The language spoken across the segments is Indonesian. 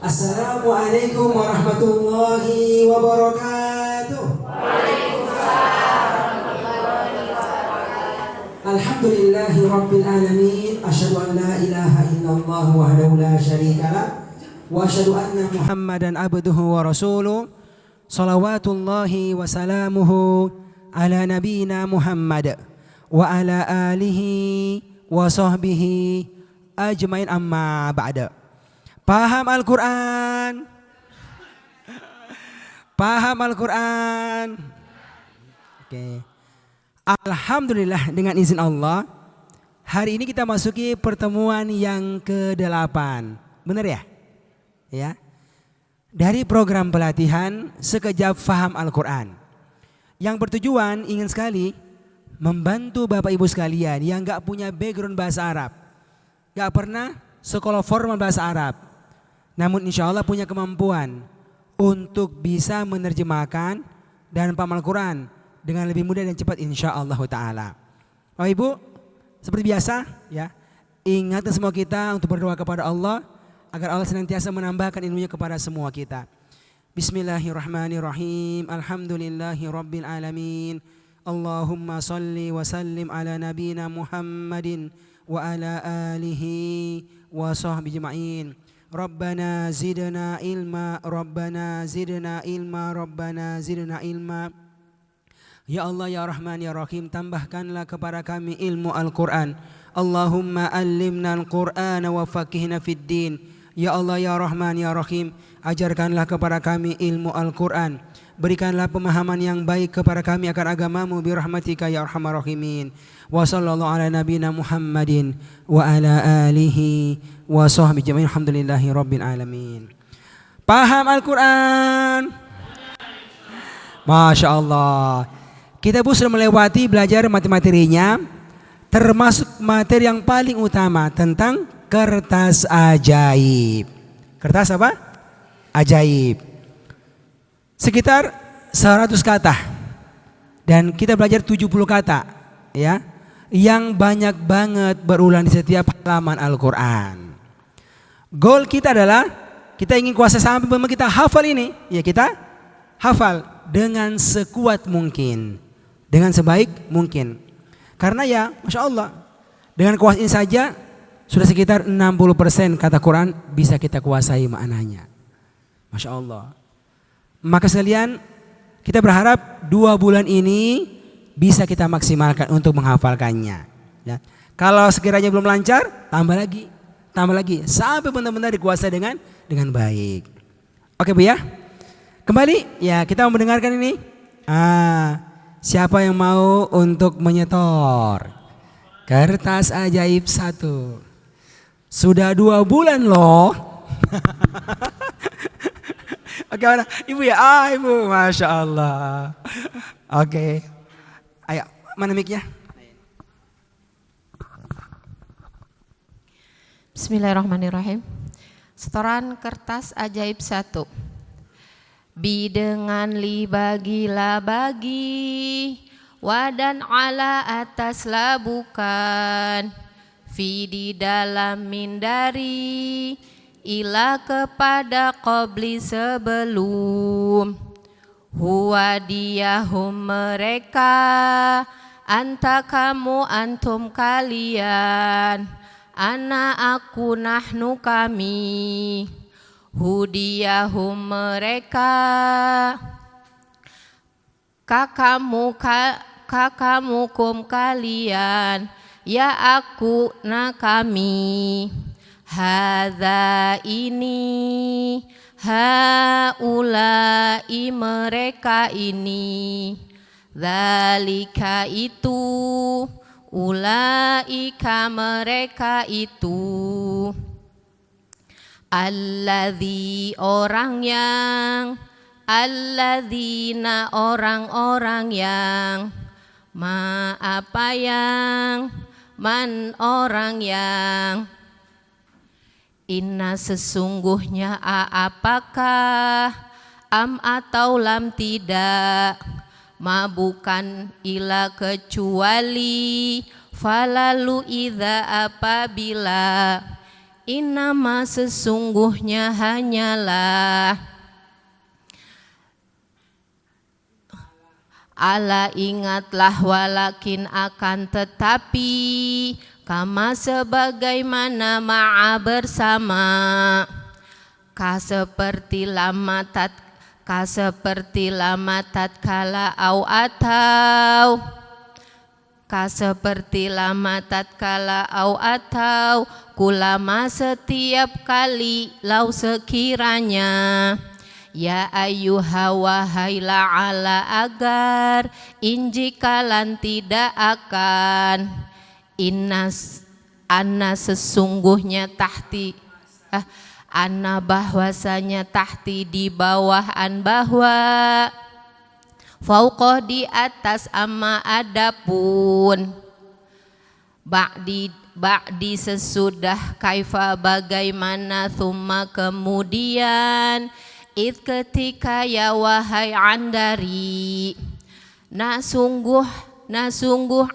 Assalamualaikum warahmatullahi wabarakatuh. Alhamdulillahi rabbil alamin. Asyhadu an la ilaha illallah wahdahu la syarikalah wa asyhadu anna Muhammadan abduhu wa rasuluh. Shalawatullahi wa salamuhu ala nabiyyina Muhammad wa ala alihi wa sahbihi ajmain, amma ba'da. Paham Al-Quran? Paham Al-Quran? Oke. Alhamdulillah, dengan izin Allah, hari ini kita masuki pertemuan yang ke-8. Benar ya? Ya. Dari program pelatihan Sekejap Faham Al-Quran, yang bertujuan ingin sekali membantu Bapak Ibu sekalian yang gak punya background bahasa Arab, gak pernah sekolah formal bahasa Arab, namun insya Allah punya kemampuan untuk bisa menerjemahkan dan paham Al-Quran dengan lebih mudah dan cepat insya Allah ta'ala. Bapak Ibu, seperti biasa ya, ingatkan semua kita untuk berdoa kepada Allah agar Allah senantiasa menambahkan ilmunya kepada semua kita. Bismillahirrahmanirrahim. Alhamdulillahi rabbil alamin. Allahumma salli wa sallim ala nabina Muhammadin wa ala alihi wa sahbihi ajma'in. Rabbana zidna ilma, Rabbana zidna ilma, Rabbana zidna ilma. Ya Allah ya Rahman ya Rahim, tambahkanlah kepada kami ilmu Al-Quran. Allahumma allimna Al-Quran wa faqihna fid din. Ya Allah ya Rahman ya Rahim, ajarkanlah kepada kami ilmu Al-Quran. Berikanlah pemahaman yang baik kepada kami akan agamamu birahmatika ya arhamar rahimin. Wa sallallahu ala nabiyina Muhammadin wa ala alihi wa sahbihi jami'in. Alhamdulillahi rabbil alamin. Paham Al-Quran? Masya Allah. Kita pun sudah melewati belajar materi-materinya, termasuk materi yang paling utama tentang kertas ajaib. Kertas apa? Ajaib. Sekitar 100 kata. Dan kita belajar 70 kata ya, yang banyak banget berulang di setiap halaman Al-Quran. Goal kita adalah kita ingin kuasai sampai memang kita hafal ini. Ya, kita hafal dengan sekuat mungkin, dengan sebaik mungkin. Karena ya Masya Allah, dengan kuasa ini saja sudah sekitar 60% kata Quran bisa kita kuasai maknanya. Masya Allah. Maka sekalian, kita berharap 2 bulan ini bisa kita maksimalkan untuk menghafalkannya ya. Kalau sekiranya belum lancar, tambah lagi sampai benar-benar dikuasai dengan baik. Oke Bu ya. Kembali ya, kita mau mendengarkan ini. Siapa yang mau untuk menyetor kertas ajaib 1? Sudah 2 bulan loh. Oke, mana? Ibu ya? Ibu, Masya Allah. Oke. Ayo, mana mic-nya? Bismillahirrahmanirrahim. Setoran kertas ajaib 1. Bi dengan li bagilah bagi, wadan ala atas lah bukan, fi di dalam min dari, ila kepada qabli sebelum, huwa diyahum mereka, anta kamu antum kalian, ana aku nahnu kami, hudiyahum mereka, kakamu kum kalian, ya aku na kami. Hadza ini, haulai mereka ini, dzalika itu, ulaika mereka itu, alladzi orang yang, alladzina orang-orang yang, ma apa yang, man orang yang, inna sesungguhnya apakah, am atau lam tidak, ma bukan ila kecuali, falalu idza apabila, Innama sesungguhnya hanyalah Ala ingatlah walakin akan tetapi kama sebagaimana ma'a bersama ka seperti lama tatkala au atau ka seperti lama tatkala au atau kulama setiap kali lau sekiranya ya ayyuha wahai la'ala agar injikalan tidak akan anna sesungguhnya tahti anna bahwasanya tahti di bawah an bahwa fauqah di atas amma adapun ba'di sesudah kaifa bagaimana thumma kemudian ketika ya wahai andari na sungguh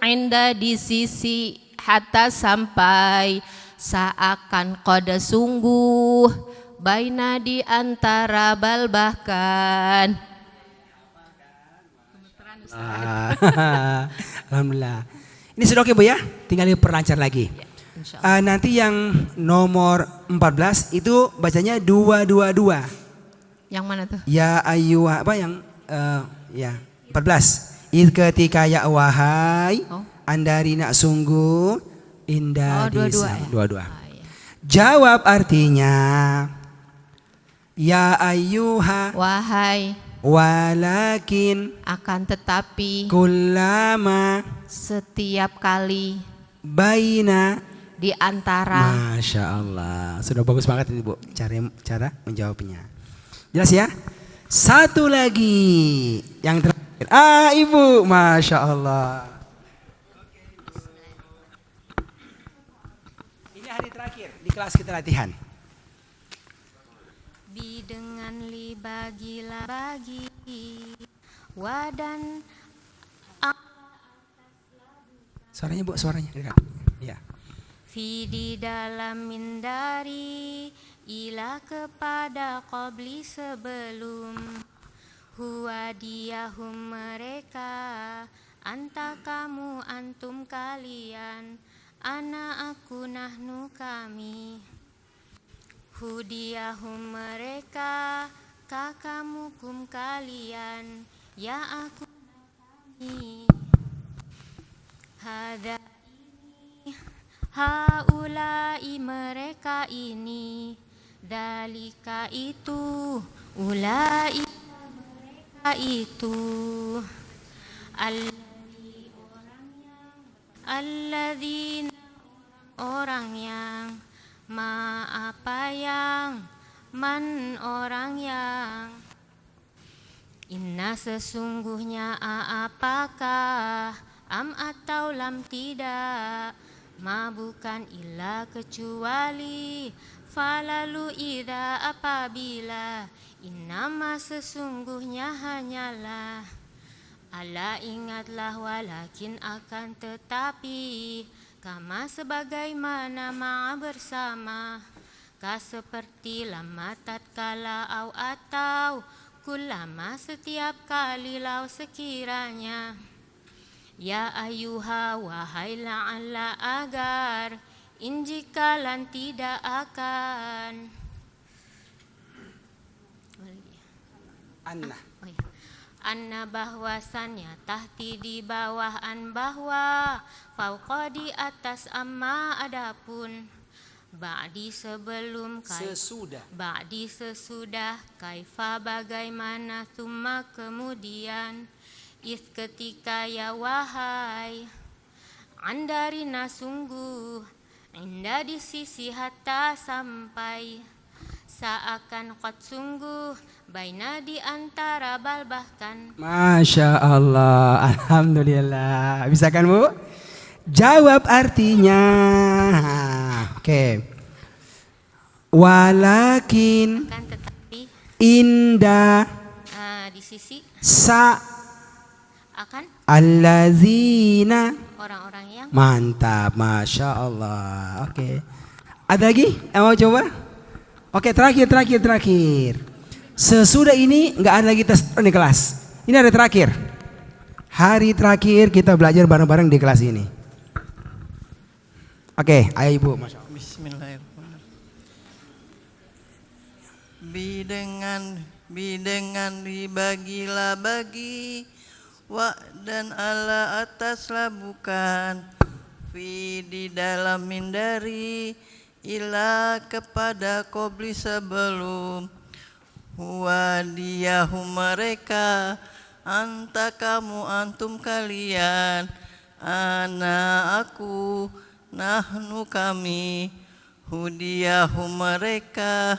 anda di sisi hatta sampai seakan qada sungguh baina di antara bal bahkan Alhamdulillah. Ini sudah oke Bu ya, tinggal diperlancar lagi. Ya, nanti yang nomor 14 itu bacanya 222. yang mana tuh? Ya ayyuha apa yang ya 14. Ketika ya wahai andari nak sungguh indah di dua-dua. Ya. Jawab artinya ya ayyuha Wahai walakin akan tetapi kullama setiap kali baina di antara Masya Allah. Sudah bagus banget ini Bu cara menjawabnya. Jelas ya? Satu lagi yang terakhir. Ibu, Masya Allah. Ini hari terakhir di kelas kita latihan. Bi dengan li bagilah bagi wadan Suaranya Bu, suaranya dekat. Ya. fi di dalam mindari ila kepada qabli sebelum huwa diyahum mereka anta kamu antum kalian ana aku nahnu kami hudiyahum mereka kakamu kum kalian ya aku kami hada ini haulai mereka ini dalika itu ulai mereka itu alladzina orang yang ma apa yang man orang yang inna sesungguhnya apakah am atau lam tidak ma bukan illa kecuali falalu ida apabila innama sesungguhnya hanyalah ala ingatlah walakin akan tetapi kama sebagaimana ma'a bersama ka seperti lama tatkala au atau kulama setiap kali lau sekiranya ya ayuha wahai la'alla agar injikalan tidak akan Anna bahwasannya tahti di bawahan bahwa fauqa di atas amma adapun ba'di sebelum ba'di sesudah kaifa bagaimana thumma kemudian ketika ya wahai andarina sungguh indah di sisi hatta sampai seakan qad sungguh baina di antara bal bahkan Masya Allah. Alhamdulillah. Bisa kan Bu? Jawab artinya. Oke. Walakin kan tetapi indah di sisi sa akan allazina orang-orang yang mantap. Masya Allah. Oke. Ada lagi? Mau coba? Oke, terakhir. Sesudah ini nggak ada lagi tes di kelas. Ini ada terakhir. Hari terakhir kita belajar bareng-bareng di kelas ini. Oke, ayo Ibu. Masya Allah. Bismillahirrahmanirrahim. Bidengan dibagilah bagi wa dan ala ataslah bukan fi di dalam mindari ila kepada qobli sebelum huwa diyahu mereka anta kamu antum kalian ana aku nahnu kami hudiyahu mereka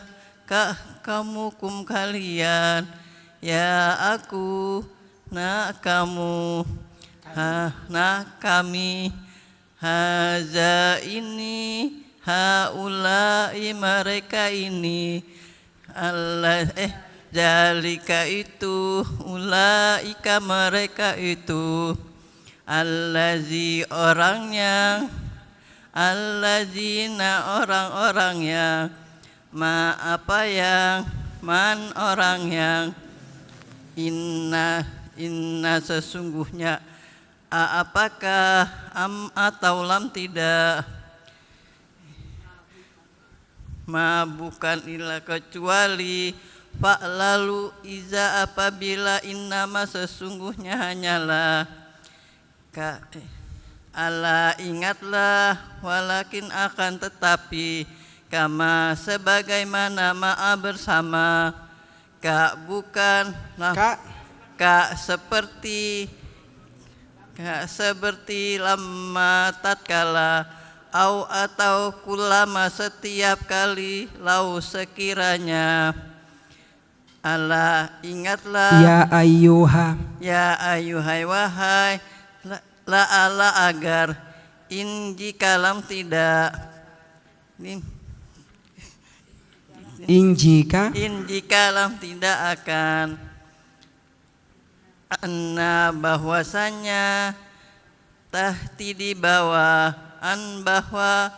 kamu kum kalian ya aku na kamu na kami haza ini haulai mereka ini Allah jalika itu ulaika mereka itu allazi orangnya allazina orang-orang yang ma apa yang man orang yang inna sesungguhnya apakah am atau lam tidak ma bukan illa kecuali fa lalu iza apabila innama sesungguhnya hanyalah ala ingatlah walakin akan tetapi kama sebagaimana ma'a bersama bukan nah seperti lama tatkala atau kulama setiap kali lau sekiranya ala ingatlah ya ayuhai wahai la ala agar jikalam tidak jikalam tidak akan anna bahwasanya tahti di bawah an bahwa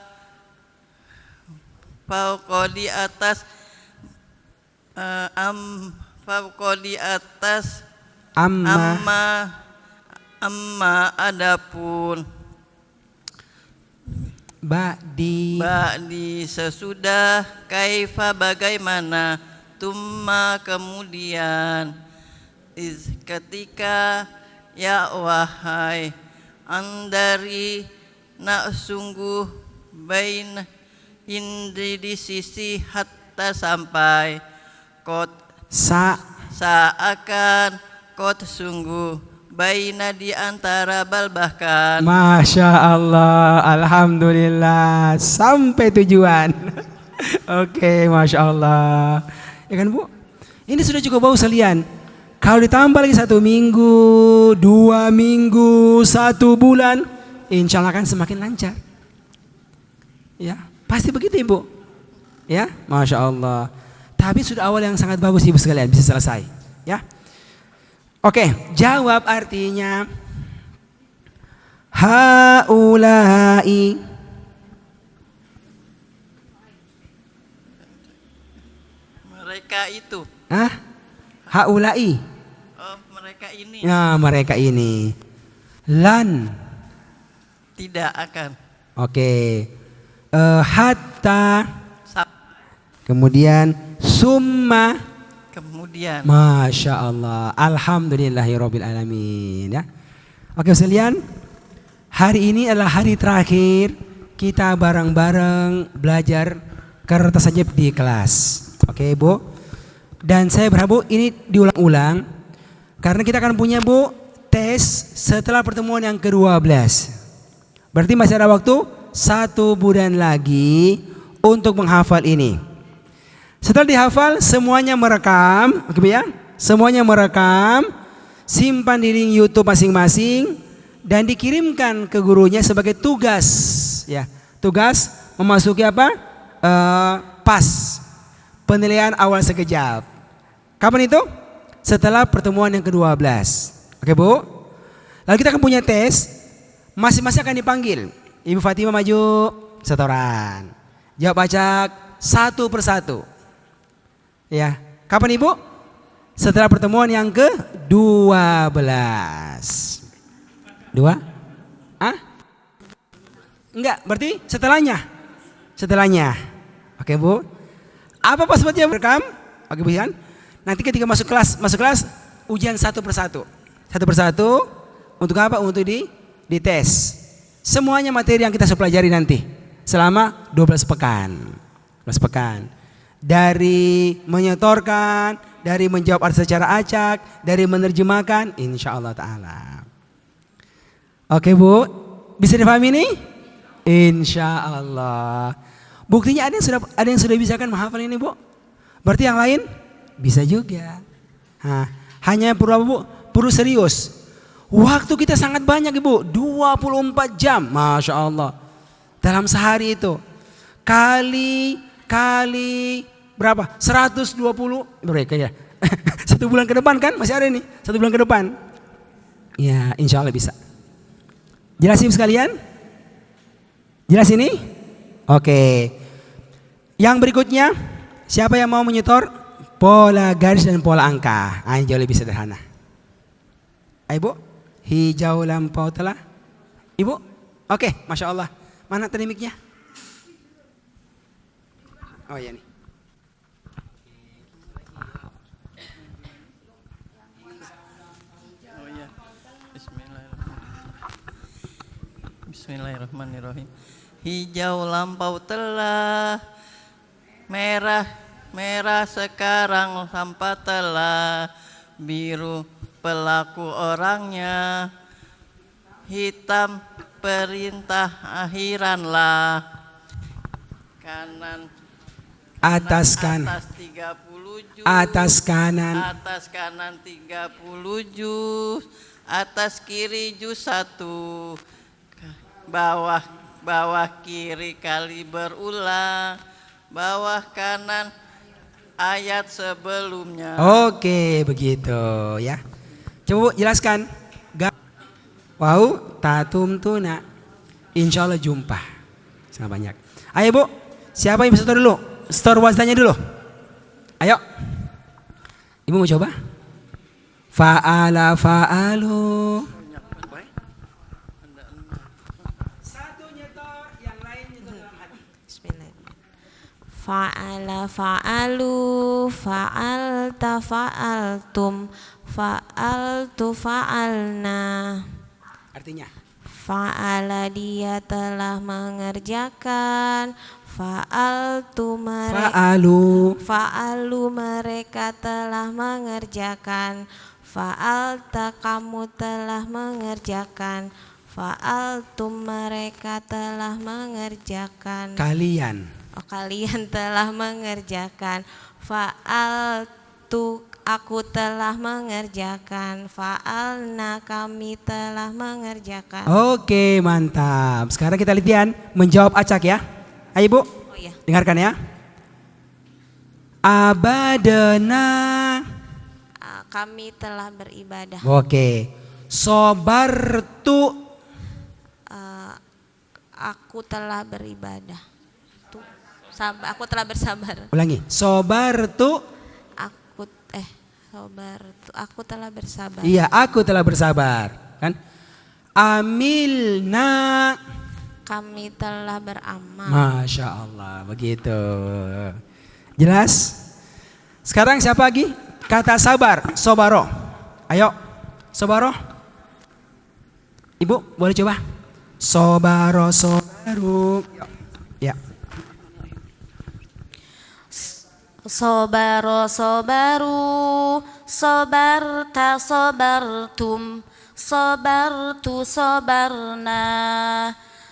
fauqa di atas fauqa di atas amma adapun ba'di sesudah kaifa bagaimana tumma kemudian ketika ya wahai andari nak sungguh bain indi di sisi hatta sampai kot seakan kot sungguh baina di antara bal bahkan Masya Allah, alhamdulillah sampai tujuan. Oke, Masya Allah. Ya kan Bu? Ini sudah cukup bagus sekalian. Kalau ditambah lagi 1 minggu, 2 minggu, 1 bulan, insya Allah akan semakin lancar. Ya, pasti begitu Ibu. Ya, Masya Allah. Tapi sudah awal yang sangat bagus Ibu sekalian, bisa selesai. Ya. Oke, jawab artinya haulai. Mereka itu. Hah? Haulai. Oh, mereka ini. Ya, mereka ini. Lan. Tidak akan. Oke. Hatta. Kemudian summa. Kemudian. Masya Allah. Alhamdulillahirabbil alamin. Ya. Oke sekalian. Hari ini adalah hari terakhir kita bareng-bareng belajar kertas sajib di kelas. Oke Bu. Dan saya berharap Bu ini diulang-ulang karena kita akan punya Bu tes setelah pertemuan yang ke-12. Berarti masih ada waktu 1 bulan lagi untuk menghafal ini. Setelah dihafal semuanya merekam, oke ya? Semuanya merekam, simpan di link YouTube masing-masing dan dikirimkan ke gurunya sebagai tugas, ya. Tugas memasuki apa? PAS. Penilaian awal sekejap. Kapan itu? Setelah pertemuan yang ke-12. Oke Bu? Lalu kita akan punya tes. Masing-masing akan dipanggil. Ibu Fatimah maju setoran. Jawab acak satu persatu. Ya, kapan Ibu? Setelah pertemuan yang ke-12. Dua? Ah? Enggak, berarti setelahnya. Setelahnya. Oke Bu. Apa passwordnya rekam? Oke Bu Yan. Nanti ketika masuk kelas ujian satu persatu. Satu persatu untuk apa? Untuk dites. Semuanya materi yang kita pelajari nanti selama 12 pekan. 12 pekan. Dari menyetorkan, dari menjawab secara acak, dari menerjemahkan, insya Allah Ta'ala. Oke Bu, bisa dipahami ini? Insya Allah. Buktinya ada yang sudah bisa kan menghafal ini Bu? Berarti yang lain bisa juga. Nah, hanya perlu apa Bu? Perlu serius. Waktu kita sangat banyak Ibu, 24 jam, Masya Allah. Dalam sehari itu kali berapa? 120 mereka ya. 1 bulan ke depan kan masih ada nih, 1 bulan ke depan. Ya, insya Allah bisa. Jelas Ibu sekalian? Jelas ini? Oke. Yang berikutnya, siapa yang mau menyetor pola garis dan pola angka? Ini jauh lebih sederhana. Ayo Bu, hijau lampau telah. Ibu? Oke, Masya Allah. Mana tadi mic-nya? Oh iya nih. Oh iya. Bismillahirrahmanirrahim. Hijau lampau telah, merah sekarang hampa telah, biru pelaku orangnya, hitam perintah akhiranlah, kanan Atas kan. atas 30 juz, Atas kanan. atas kanan 30 juz, atas kiri juz 1, bawah kiri kali berulang, bawah kanan ayat sebelumnya. Oke, begitu ya. Coba Bu jelaskan. Wow, tatum tuna. Insya Allah jumpa. Sangat banyak. Ayo Bu, siapa yang bisa store dulu? Store wazannya dulu. Ayo. Ibu mau coba? Fa'ala fa'alu. Satu nyetor, yang lain nyetor dalam hati. Bismillah. Fa'ala fa'alu, fa'alta fa'altum, fa'altu fa'alna. Artinya? Fa'ala dia telah mengerjakan, fa'alu mereka telah mengerjakan, fa'alta kamu telah mengerjakan, fa'altum mereka telah mengerjakan. Kalian. Oh, kalian telah mengerjakan, fa'altu aku telah mengerjakan, fa'alna kami telah mengerjakan. Oke, mantap. Sekarang kita latihan menjawab acak ya. Ayo Bu, Oh iya. dengarkan ya. Abadana. Kami telah beribadah. Oke. Sobartu. Aku telah beribadah. Aku telah bersabar. Ulangi. Sobartu. Aku telah bersabar. Iya, aku telah bersabar. Kan? Amilna. Kami telah beramal. Masya Allah, begitu. Jelas? Sekarang siapa lagi? Kata sabar, sobaro. Ayo, sobaro. Ibu, boleh coba? Sobaro, sobaru. Ya. Sobaro sobaru, sobarta sobartum, sobartu sobarna.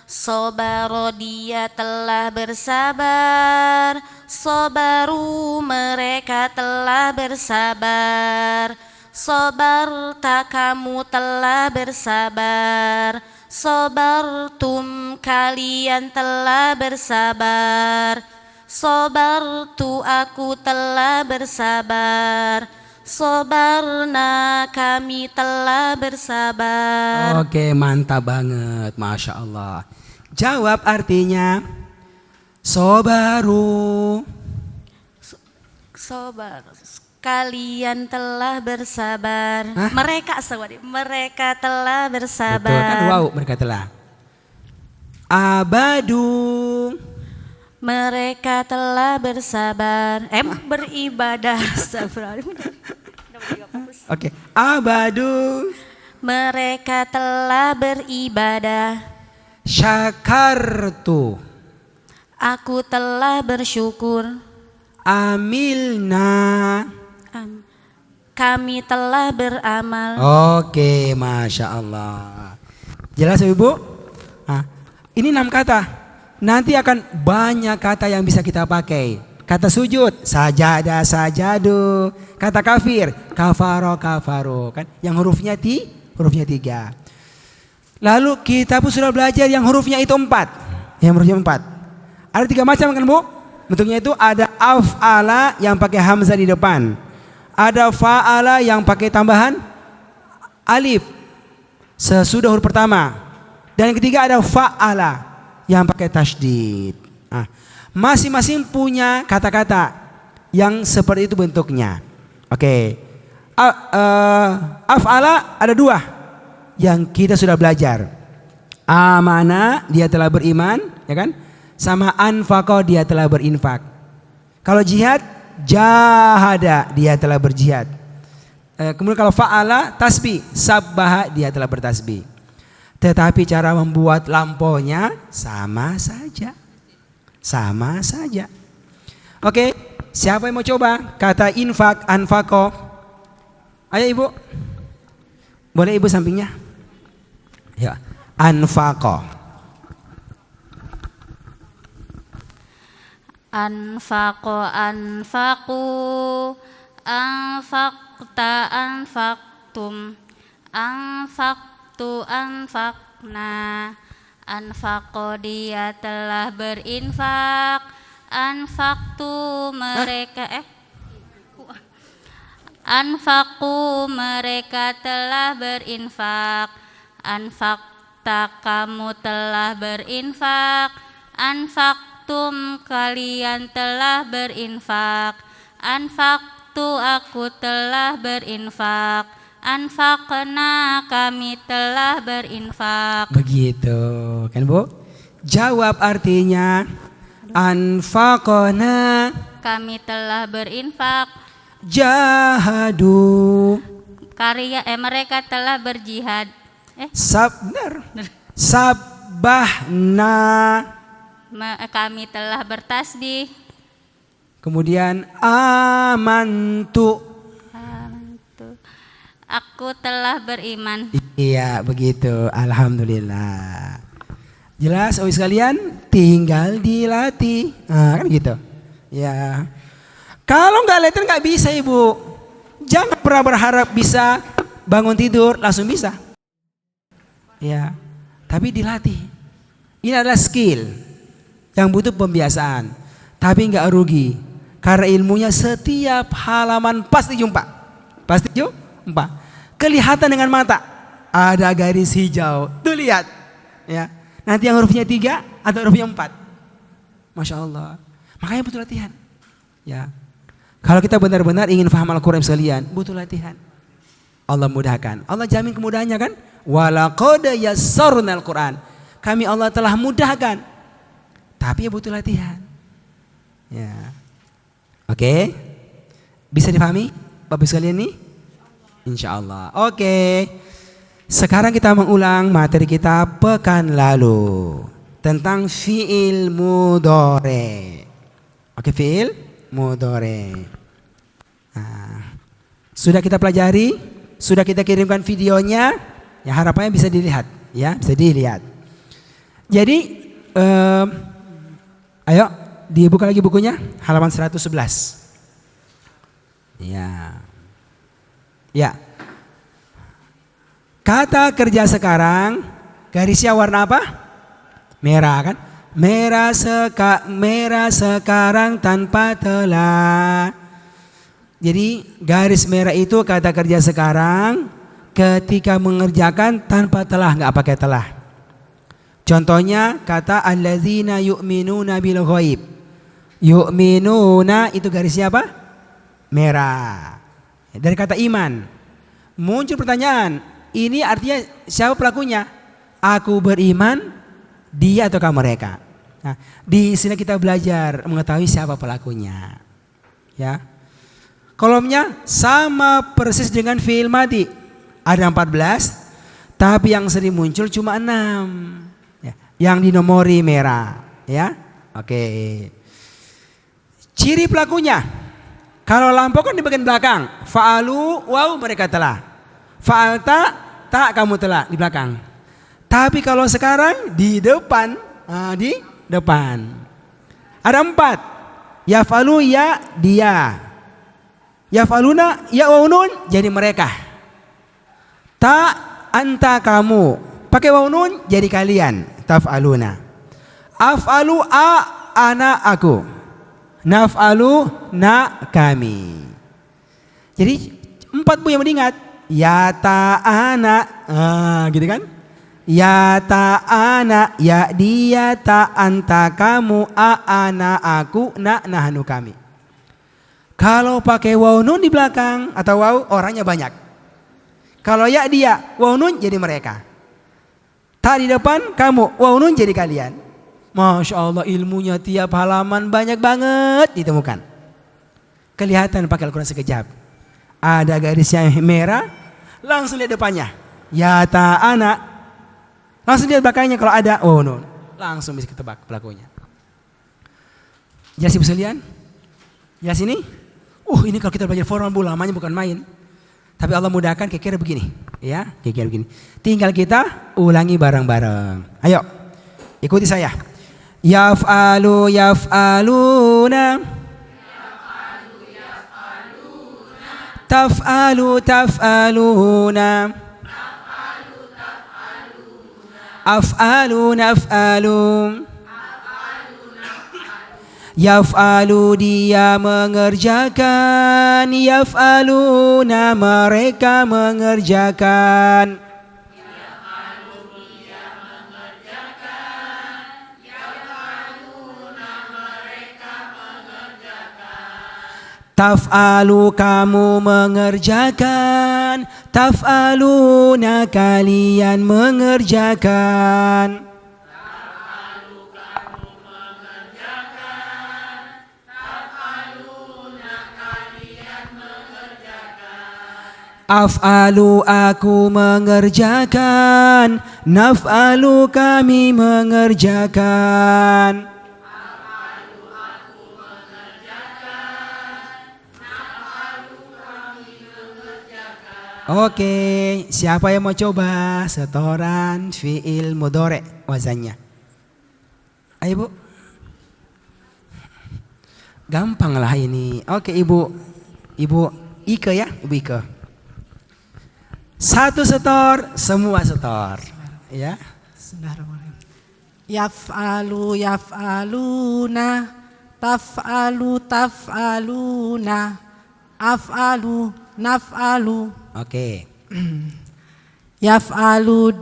Sobaro dia telah bersabar, sobaru mereka telah bersabar. Sobarta kamu telah bersabar, sobartum kalian telah bersabar. Sobartu aku telah bersabar, sobarna kami telah bersabar. Oke, mantap banget, Masya Allah. Jawab artinya Sobaru. Sobar. Kalian telah bersabar. Hah? Mereka telah bersabar. Betul kan, wow, mereka telah. Abadu. Mereka telah bersabar. Beribadah. Oke, abadu. Mereka telah beribadah. Syakartu. Aku telah bersyukur. Amilna. Kami telah beramal. Oke, Masya Allah. Jelas ya, Ibu? Nah, ini 6 kata. Nanti akan banyak kata yang bisa kita pakai. Kata sujud, sajada, sajadu. Kata kafir, kafaro, kafaro. Kan? Yang hurufnya 3. Lalu kita pun sudah belajar yang hurufnya itu 4. Yang hurufnya 4. Ada 3 macam kan, Bu? Bentuknya itu ada af'ala yang pakai hamzah di depan. Ada fa'ala yang pakai tambahan alif sesudah huruf pertama. Dan yang ketiga ada fa'ala yang pakai tasydid. Nah, masing-masing punya kata-kata yang seperti itu bentuknya. Oke. Af'ala ada 2 yang kita sudah belajar. Amana, dia telah beriman, ya kan? Sama anfaqo, dia telah berinfak. Kalau jihad, jahada, dia telah berjihad. Kemudian kalau fa'ala, tasbih, sabbaha, dia telah bertasbih. Tetapi cara membuat lampaunya sama saja. Sama saja. Oke, siapa yang mau coba? Kata infak, anfaqo. Ayo Ibu. Boleh Ibu sampingnya? Ya, anfaqo. Anfaqo, anfaqu, anfaqta, anfaqtum, anfaqtu, anfaqna. Anfaqo, dia telah berinfak. Anfaqtu, mereka Anfaqu, mereka telah berinfak. Anfaqta, kamu telah berinfak. Anfaqtum, kalian telah berinfak. Anfaqtu, aku telah berinfak. Anfaqna, kami telah berinfak. Begitu kan Bu? Jawab artinya anfaqona, Kami telah berinfak. jahadu, Mereka telah berjihad. benar. Sabbahna, Kami telah bertasbih. kemudian amantu. Aku telah beriman. Iya begitu, alhamdulillah. Jelas oh sekalian, tinggal dilatih. Nah, kan gitu. Ya. Kalau nggak latihan nggak bisa Ibu. Jangan pernah berharap bisa bangun tidur langsung bisa. Ya. Tapi dilatih. Ini adalah skill yang butuh pembiasaan. Tapi nggak rugi. Karena ilmunya setiap halaman pasti jumpa. Pasti jumpa. Kelihatan dengan mata. Ada garis hijau. Tuh lihat. Ya. Nanti yang hurufnya 3 atau hurufnya 4. Masya Allah. Makanya butuh latihan. Ya. Kalau kita benar-benar ingin paham Al-Quran sekalian, butuh latihan. Allah mudahkan. Allah jamin kemudahannya kan? Walaqad yassarna Al-Quran. Kami Allah telah mudahkan. Tapi ya butuh latihan. Ya. Oke. Bisa dipahami Bapak sekalian nih? Insya Allah. Oke. Sekarang kita mengulang materi kita pekan lalu tentang fi'il mudhari. Oke, fi'il mudhari. Nah, sudah kita pelajari, sudah kita kirimkan videonya. Ya harapannya bisa dilihat, ya bisa dilihat. Jadi, ayo dibuka lagi bukunya, halaman 111. Ya, ya. Kata kerja sekarang, garisnya warna apa? Merah kan? Merah sekarang tanpa telah. Jadi garis merah itu kata kerja sekarang ketika mengerjakan tanpa telah, nggak pakai telah. Contohnya kata alladzina yu'minuna bil ghaib. Yu'minuna itu garisnya apa? Merah. Dari kata iman. Muncul pertanyaan, ini artinya siapa pelakunya? Aku beriman, dia ataukah mereka? Nah, di sini kita belajar mengetahui siapa pelakunya. Ya. Kolomnya sama persis dengan fi'il madi. Ada 14, tapi yang sering muncul cuma 6. Ya, yang dinomori merah, ya. Oke. Ciri pelakunya. Kalau lampau kan di bagian belakang. Fa'alu, wow mereka telah. Fa'alta, tak kamu telah di belakang. Tapi kalau sekarang di depan, di depan. Ada 4. Yaf'alu ya dia. Yaf'aluna ya waunun jadi mereka. Ta anta kamu. Pakai waunun jadi kalian. Taf'aluna. Af'alu a ana aku. Naf'alu na kami. Jadi 4 bu yang mengingat. Ya ta'ana. Gitu kan. Ya ta'ana. Ya dia ta anta kamu. A ana aku. Na nahnu kami. Kalau pakai waw nun di belakang. Atau waw orangnya banyak. Kalau ya dia. Waw nun jadi mereka. Ta di depan kamu. Waw nun jadi kalian. Masya Allah ilmunya tiap halaman banyak banget ditemukan. Kelihatan pakai Al-Quran sekejap. Ada garisnya merah, langsung lihat depannya. Ya ta'ana. Langsung lihat belakangnya kalau ada, oh no. Langsung bisa ketebak pelakunya. Jelas ibu sekalian? Jelas ini? Ini kalau kita belajar formal bu, lamanya bukan main. Tapi Allah mudahkan kira-kira begini. Ya, kira-kira begini. Tinggal kita ulangi bareng-bareng. Ayo, ikuti saya. Yaf'alu yaf'aluna. Taf'alu taf'aluna. Af'alu naf'alu. Yaf'alu dia mengerjakan. Yaf'aluna mereka mengerjakan. Taf'alu kamu mengerjakan. Taf'aluna kalian mengerjakan. Taf'alu kamu mengerjakan. Taf'aluna kalian mengerjakan. Af'alu aku mengerjakan. Naf'alu kami mengerjakan. Oke, siapa yang mau coba setoran fi'il mudhari wazannya? Ayo bu. Gampang lah ini. Oke ibu Ike ya, ibu Ike. Satu setor, semua setor. Ya. Bismillahirrahmanirrahim. Yaf'alu yaf'aluna. Taf'alu taf'aluna. Af'alu naf'alu. Oke. Yaf'alu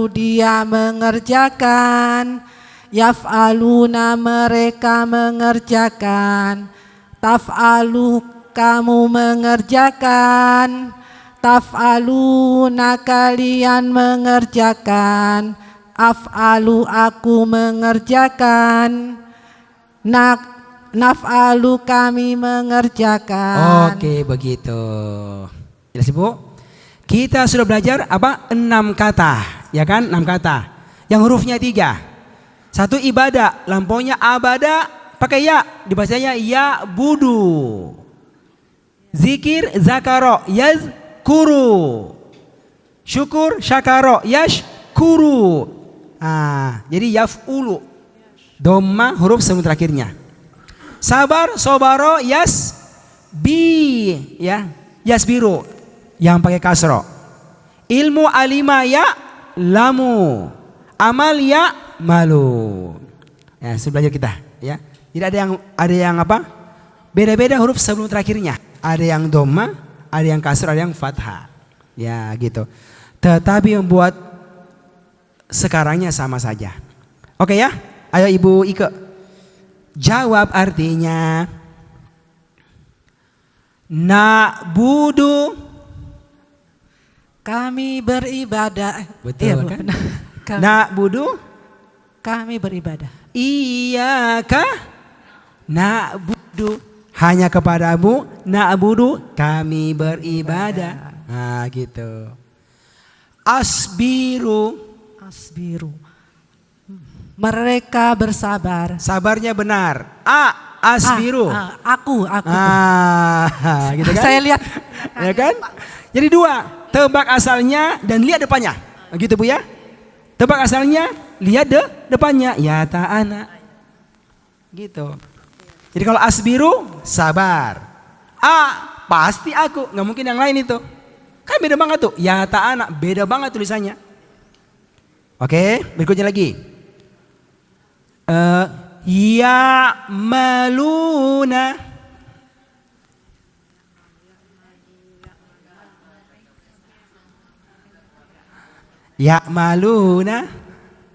dia mengerjakan. Yaf'aluna mereka mengerjakan. Taf'alu kamu mengerjakan. Taf'aluna kalian mengerjakan. Af'alu aku mengerjakan. Naf'alu kami mengerjakan. Oke begitu. Jelas ibu? Kita sudah belajar apa? 6 kata. Ya kan? 6 kata. Yang hurufnya 3. 1 ibadah. Lampaunya abada. Pakai ya. Dibacanya ya budu. Zikir zakaro. Yazkuru. Syukur syakaro. Yashkuru. Jadi yaf'ulu. Dhamma huruf sebelum terakhirnya. Sabar, sobaro, yasbiru, yang pakai kasro. Ilmu alima ya lamu, amal ya malu. Ya, sudah belajar kita. Ya, tidak ada yang apa? Beda-beda huruf sebelum terakhirnya. Ada yang dhamma, ada yang kasro, ada yang fathah. Ya, gitu. Tetapi membuat sekarangnya sama saja. Oke ya, ayo Ibu Ike. Jawab artinya. Na'budu. Kami beribadah. Betul Bu. kan? Kami, Na'budu. kami beribadah. Iyaka na'budu. Hanya kepadamu na'budu kami beribadah. Nah gitu. Asbiru. Asbiru. Mereka bersabar. Sabarnya benar. Asbiru. Aku. Gitu kan? Saya lihat. Ya kan? Jadi dua, tebak asalnya dan lihat depannya. Gitu Bu ya. Tebak asalnya, lihat depannya. Ya ta'ana. Gitu. Jadi kalau asbiru, sabar. Pasti aku, nggak mungkin yang lain itu. Kan beda banget tuh. Ya ta'ana, beda banget tulisannya. Oke, berikutnya lagi. Ya maluna. Ya maluna.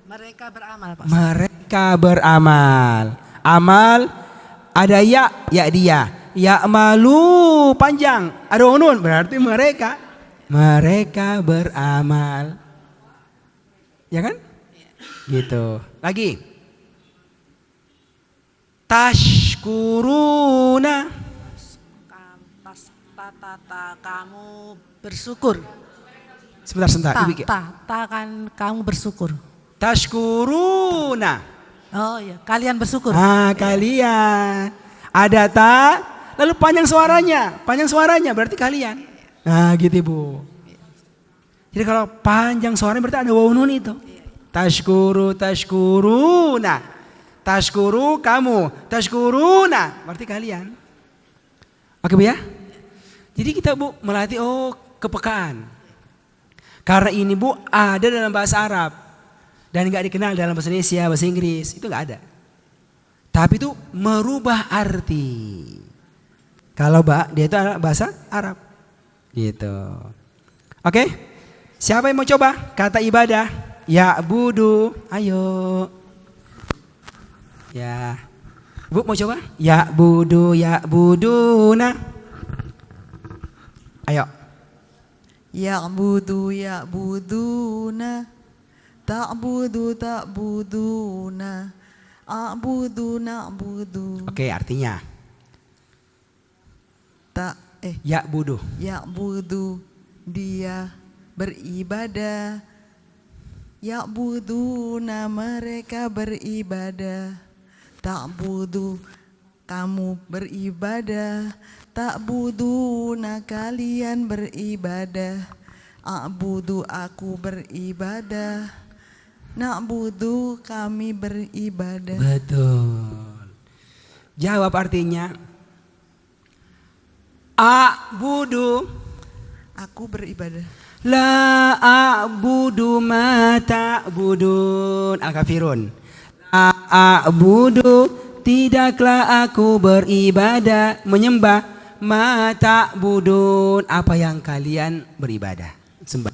Mereka beramal, Pak. Mereka beramal. Amal ada ya dia. Ya malu panjang. Ada unun berarti mereka. Mereka beramal. Ya kan? Gitu. Lagi. Tashkuruna. Kamu bersyukur. Sebentar. Ibu. Kan kamu bersyukur. Tashkuruna. Oh iya, kalian bersyukur. Kalian. Ada ta, lalu panjang suaranya berarti kalian. Nah gitu Ibu. Jadi kalau panjang suaranya berarti ada wawu nun itu. Tashkuruna. Tashkuru kamu, tashkuruna berarti kalian. Oke Bu ya. Jadi kita Bu melatih kepekaan. Karena ini Bu ada dalam bahasa Arab dan nggak dikenal dalam bahasa Indonesia, bahasa Inggris itu nggak ada. Tapi itu merubah arti. Kalau dia itu bahasa Arab. Gitu. Oke. Siapa yang mau coba kata ibadah? Ya budu. Ayo. Ya. Bu mau coba? Ya buduna. Ayo. Ya'buduna. Ta'buduna. Na'budu. Oke, artinya. Ya budu. Ya'budu, dia beribadah. Ya'buduna, mereka beribadah. Ta'budu, kamu beribadah. Ta'buduna, kalian beribadah. A'budu, aku beribadah. Na'budu, kami beribadah. Betul. Jawab artinya. A'budu. Aku beribadah. La a'budu ma ta'budun. Al-Kafirun. La a'budu, tidaklah aku beribadah, menyembah ma ta'budun, apa yang kalian beribadah, sembah.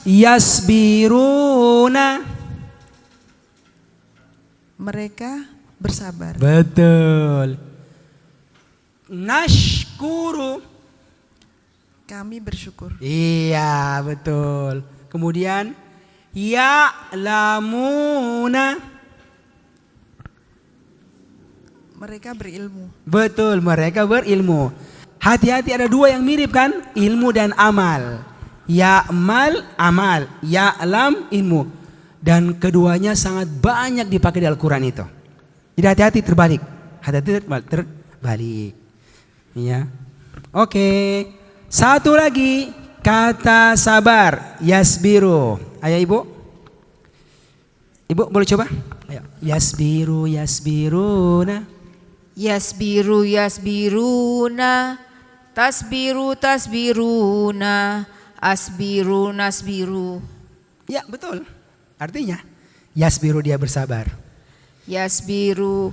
Yasbiruna. Mereka bersabar. Betul. Nashkuru. Kami bersyukur. Iya, betul. Kemudian ya'lamuna. Mereka berilmu. Betul, mereka berilmu. Hati-hati, ada dua yang mirip kan? Ilmu dan amal. Ya'mal, amal. Ya'lam, ilmu. Dan keduanya sangat banyak dipakai di Al-Quran itu. Jadi hati-hati terbalik. Hati-hati terbalik. Ya. Oke. Satu lagi kata sabar. Yasbiru. Ayo Ibu. Ibu boleh coba? Ayo. Yasbiruna. Yasbiruna. Tasbiruna. Nasbiru. Ya betul. Artinya yasbiru, dia bersabar. Yasbiru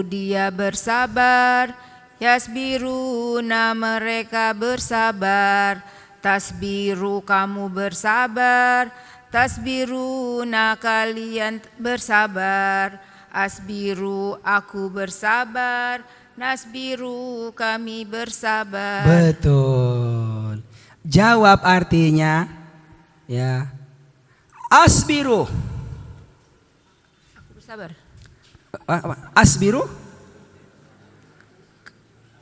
dia bersabar. Yasbiruna, mereka bersabar. Tasbiru kamu bersabar, tasbiruna kalian bersabar, asbiru aku bersabar, nasbiru kami bersabar. Betul. Jawab artinya ya. Asbiru. Aku bersabar. Asbiru.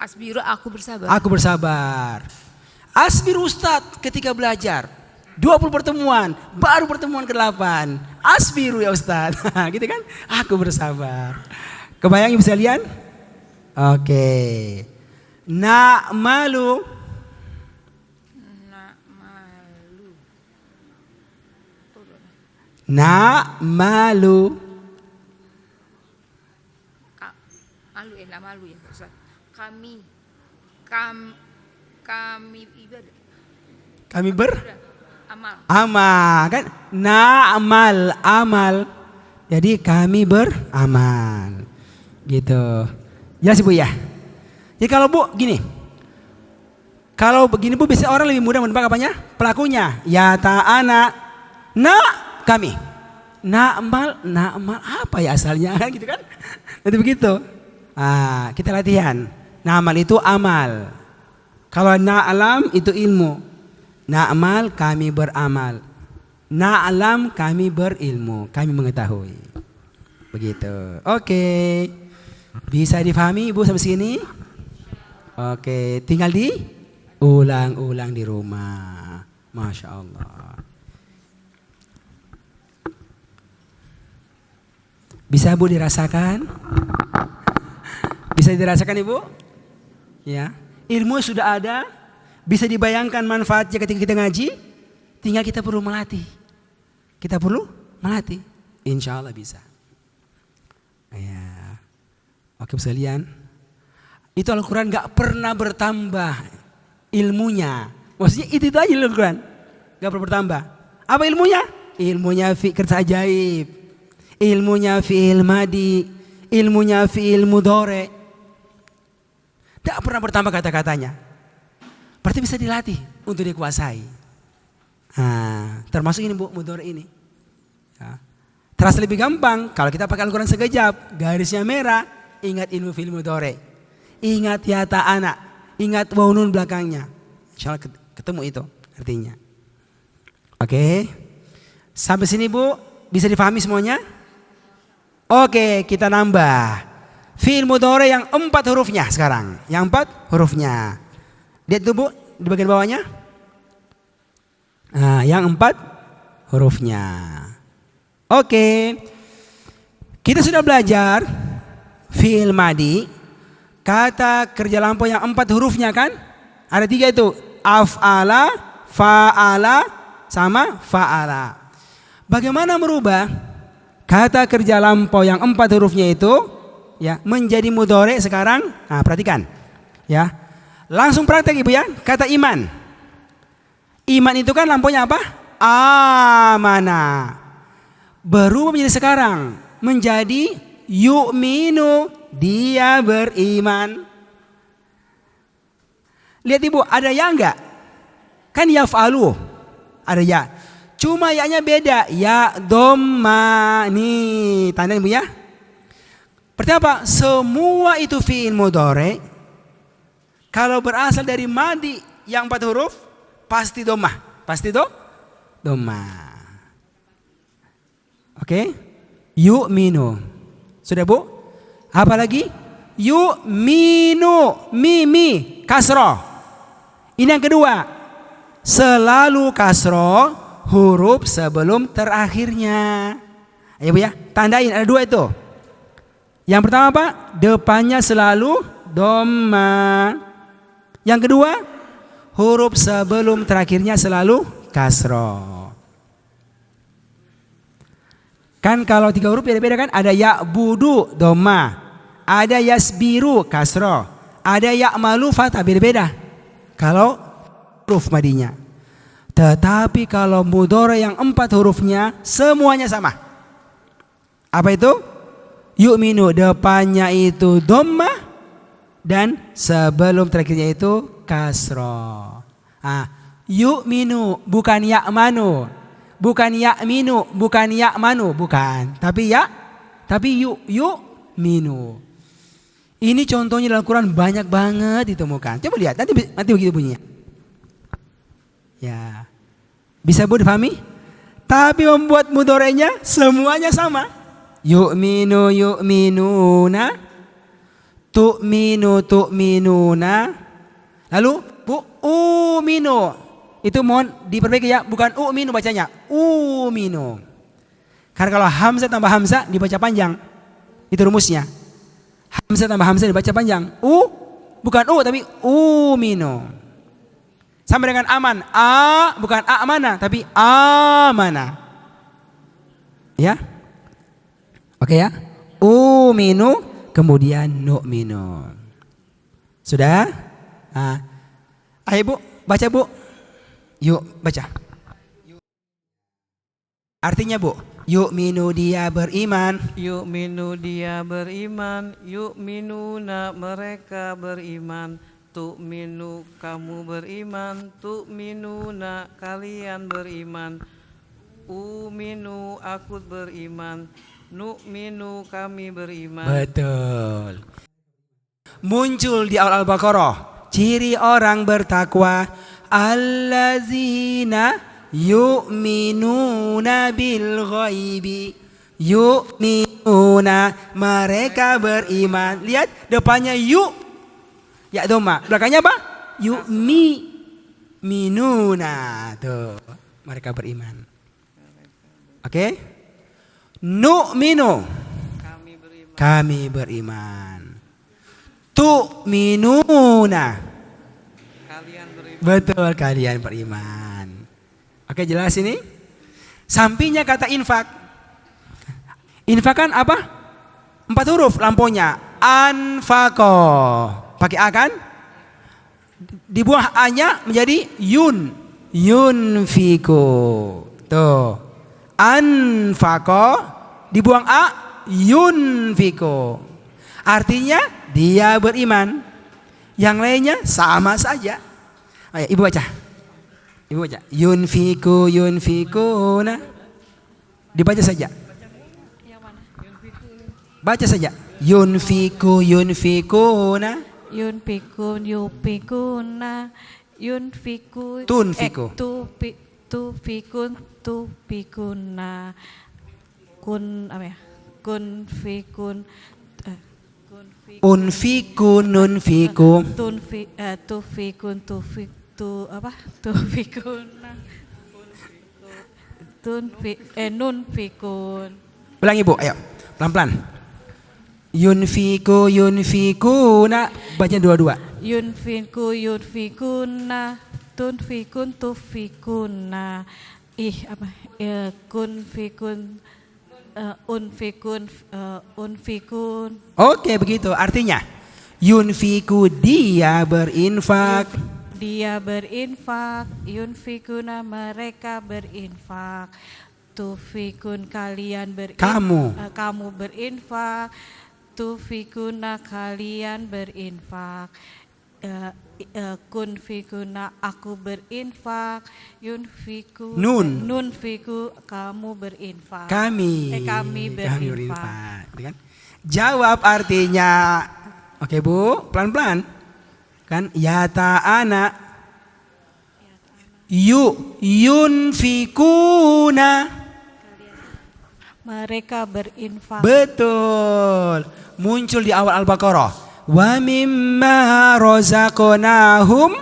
Asbiru aku bersabar. Aku bersabar. Asbiru Ustadz ketika belajar 20 pertemuan, baru pertemuan ke-8. Asbiru ya Ustadz. Gitu kan? Aku bersabar. Kebayang ibu sekalian? Oke. Na'malu. Na'malu. Malu ya Ustaz. Kami ibadah. Kami Amal. amal kan? Na'mal amal. Jadi kami beramal. Gitu. Jelas Ibu ya? Jadi kalau Bu gini. Kalau begini Bu bisa orang lebih mudah menebak apanya? Pelakunya. Ya ta'ana. Kami. Na'mal apa ya asalnya? Gitu kan? Jadi begitu. Kita latihan. Na'mal itu amal. Kalau na'lam itu ilmu. Na'mal kami beramal. Na'lam kami berilmu. Kami mengetahui. Begitu. Oke. Bisa difahami Ibu sampai sini? Oke. Tinggal ulang-ulang di rumah. Masya Allah. Bisa Bu dirasakan? Bisa dirasakan Ibu? Ya. Ilmu sudah ada, bisa dibayangkan manfaatnya ketika kita ngaji, tinggal kita perlu melatih. Kita perlu melatih. Insya Allah bisa. Ya. Oke sekalian. Itu Al-Quran gak pernah bertambah ilmunya. Maksudnya itu aja Al-Quran. Gak pernah bertambah. Apa ilmunya? Ilmunya fi kertas ajaib. Ilmunya fi'il madi. Ilmunya fi'il mudhari. Tidak pernah bertambah kata-katanya. Berarti bisa dilatih untuk dikuasai. Termasuk ini Bu, mudhari ini. Ya. Terasa lebih gampang kalau kita pakai Al-Quran sekejap. Garisnya merah, ingat ilmu fi'il mudhari. Ingat ya ta'ana. Ingat waw nun belakangnya. Insya Allah ketemu itu artinya. Oke. Sampai sini Bu, bisa difahami semuanya? Oke, kita nambah. Fi'il mudhari yang 4 hurufnya sekarang. Yang 4 hurufnya. Lihat tuh Bu, di bagian bawahnya. Yang 4 hurufnya. Oke. Kita sudah belajar fi'il madi. Kata kerja lampau yang 4 hurufnya kan? Ada 3 itu. Af'ala, fa'ala, sama fa'ala. Bagaimana merubah kata kerja lampau yang 4 hurufnya itu ya menjadi mudhari sekarang? Perhatikan. Ya. Langsung praktek Ibu ya. Kata iman. Iman itu kan lampaunya apa? Amana. Berubah menjadi sekarang menjadi yu'minu, dia beriman. Lihat Ibu, ada ya enggak? Kan yaf'alu. Ada ya. Cuma ya-nya beda. Ya dhamma. Nih, tanda Ibu ya. Berarti apa? Semua itu fi'il mudhari. Kalau berasal dari madi yang 4 huruf, pasti dhammah. Pasti dhammah. Oke? Yu'minu. Sudah Bu? Apa lagi? Yu'minu. Mimi. Kasroh. Ini yang kedua. Selalu kasroh huruf sebelum terakhirnya. Ayo Bu ya. Tandain. Ada 2 itu. Yang pertama apa? Depannya selalu dhammah. Yang kedua, huruf sebelum terakhirnya selalu kasroh. Kan kalau 3 huruf beda-beda kan? Ada ya'budu dhammah, ada yasbiru kasroh, ada ya'malu fathah, beda-beda. Kalau huruf madinya. Tetapi kalau mudhari yang 4 hurufnya semuanya sama. Apa itu? Yu'minu, depannya itu dhammah dan sebelum terakhirnya itu kasroh. Yu'minu, bukan ya'manu. Bukan ya'minu, bukan ya'manu, bukan. Tapi yu'minu. Ini contohnya dalam Quran banyak banget ditemukan. Coba lihat, nanti begitu bunyinya. Ya. Bisa Bu dipahami? Tapi membuat mudorenya semuanya sama. Yu'minu yu'minuna, tu'minu tu'minuna. Lalu Bu, uminu. Itu mohon diperbaiki ya, bukan u'minu bacanya, uminu. Karena kalau hamzah tambah hamzah dibaca panjang. Itu rumusnya. Hamzah tambah hamzah dibaca panjang. Bukan tapi uminu. Sama dengan aman. Bukan amana tapi amana. Ya. Oke ya. Uminu kemudian nu'minu. Sudah? Ayo Bu, baca Bu. Yuk, baca. Artinya Bu, yu'minu dia beriman. Yu'minu dia beriman, yu'minuna mereka beriman, tu'minu kamu beriman, tu'minuna kalian beriman, uminu aku beriman, nu'minu kami beriman. Betul. Muncul di awal Al-Baqarah ciri orang bertakwa, allazina yu'minuna bil ghaibi. Yu'minuna mereka beriman. Lihat depannya ya doma. Belakangnya apa? Minuna. Tuh, mereka beriman. Oke? Nu'minu. Kami beriman. Tu'minuna. Kalian beriman. Betul, kalian beriman. Oke, jelas ini? Sampingnya kata infak. Infak kan apa? 4 huruf lampunya. Anfaqo. Pakai A kan? Dibuang A-nya menjadi yunfiku. Tuh. Anfaqo dibuang A, yunfiku. Artinya dia beriman. Yang lainnya sama saja. Ayo, Ibu baca. Yunfiku yunfikuna. Dibaca saja. Baca saja. Yunfiku yunfikuna. Yunfikun yupikuna. Yunfiku. Tunfiku. Tufikun tupikuna. Kun apa ya? Kunfikun. Unfiku nunfiku. Tufikun tufikuna. Nunfikun. Ulangi Bu, ayo pelan-pelan. Yunfiku yunfikuna. Baca dua-dua. Yunfiku yunfikuna. Tunfikun tufikuna. Kunfikun. Unfikun. Oke, begitu. Artinya yunfiku dia berinfak. Dia berinfak. Yunfikuna mereka berinfak. Tufikun kalian berinfak. Kamu berinfak. Tufikuna kalian berinfak. Kunfikuna aku berinfak. Yunfiku nunfiku kamu berinfak. Kami berinfak. Kan? Jawab artinya. Oke Bu, pelan-pelan. Kan ya ta'ana yunfikuna. Mereka berinfak. Betul. Muncul di awal Al-Baqarah. Wa mimma razaqnahum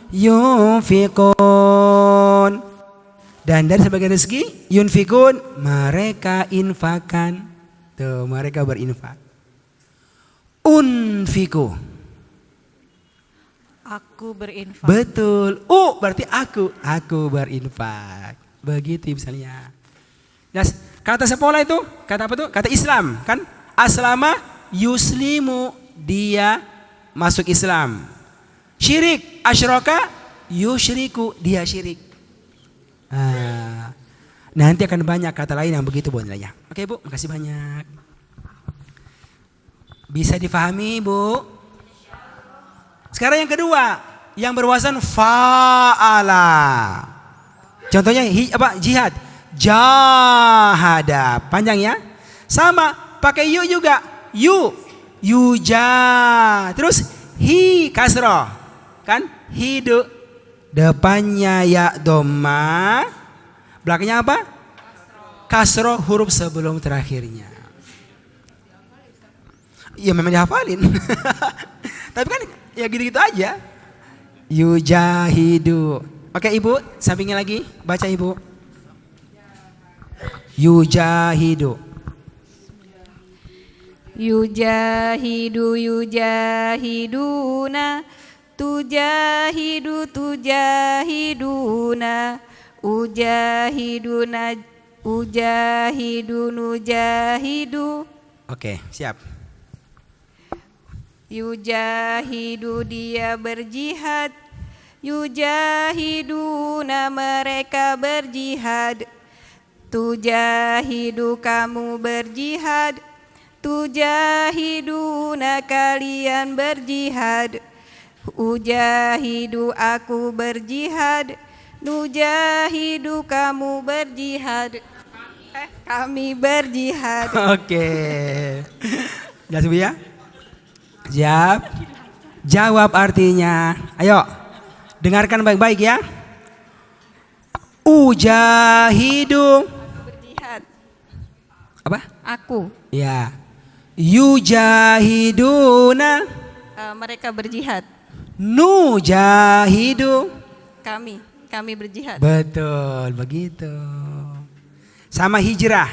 yunfikun. Dan dari sebagian rezeki yunfikun mereka infakkan. Tuh, mereka berinfak. Unfiku. Aku berinfak. Betul. Berarti aku berinfak. Begitu misalnya. Yes. Kata sepola itu, kata apa tuh? Kata Islam, kan? Aslama yuslimu, dia masuk Islam. Syirik, asyraka yusyriku, dia syirik. Nanti akan banyak kata lain yang begitu Bu nilainya. Oke Bu, makasih banyak. Bisa difahami Bu? Sekarang yang kedua, yang berwazan fa'ala. Contohnya jihad. Jahada. Panjang ya. Sama pakai yu juga. Yuja. Terus hi kasroh. Kan? Hidu. Depannya ya doma. Belakangnya apa? Kasroh huruf sebelum terakhirnya. Ya memang dihafalin. Tapi kan ya gitu-gitu aja. Yujahidu. Oke ibu, sampingnya lagi. Baca ibu. Yujahidu. Yujahidu yujahiduna, tujahidu tujahiduna, ujahiduna ujahidu nujahidu. Oke, siap. Yujahidu dia berjihad, yujahiduna mereka berjihad, tujahidu kamu berjihad, tujahiduna kalian berjihad, ujahidu aku berjihad, nujahidu kamu berjihad, kami berjihad. Oke. Jelas Bu ya? Siap. Jawab artinya. Ayo. Dengarkan baik-baik ya. Ujahidu. Berjihad. Apa? Aku. Ya. Yujahiduna. Mereka berjihad. Nujahidu. Kami berjihad. Betul, begitu. Sama hijrah.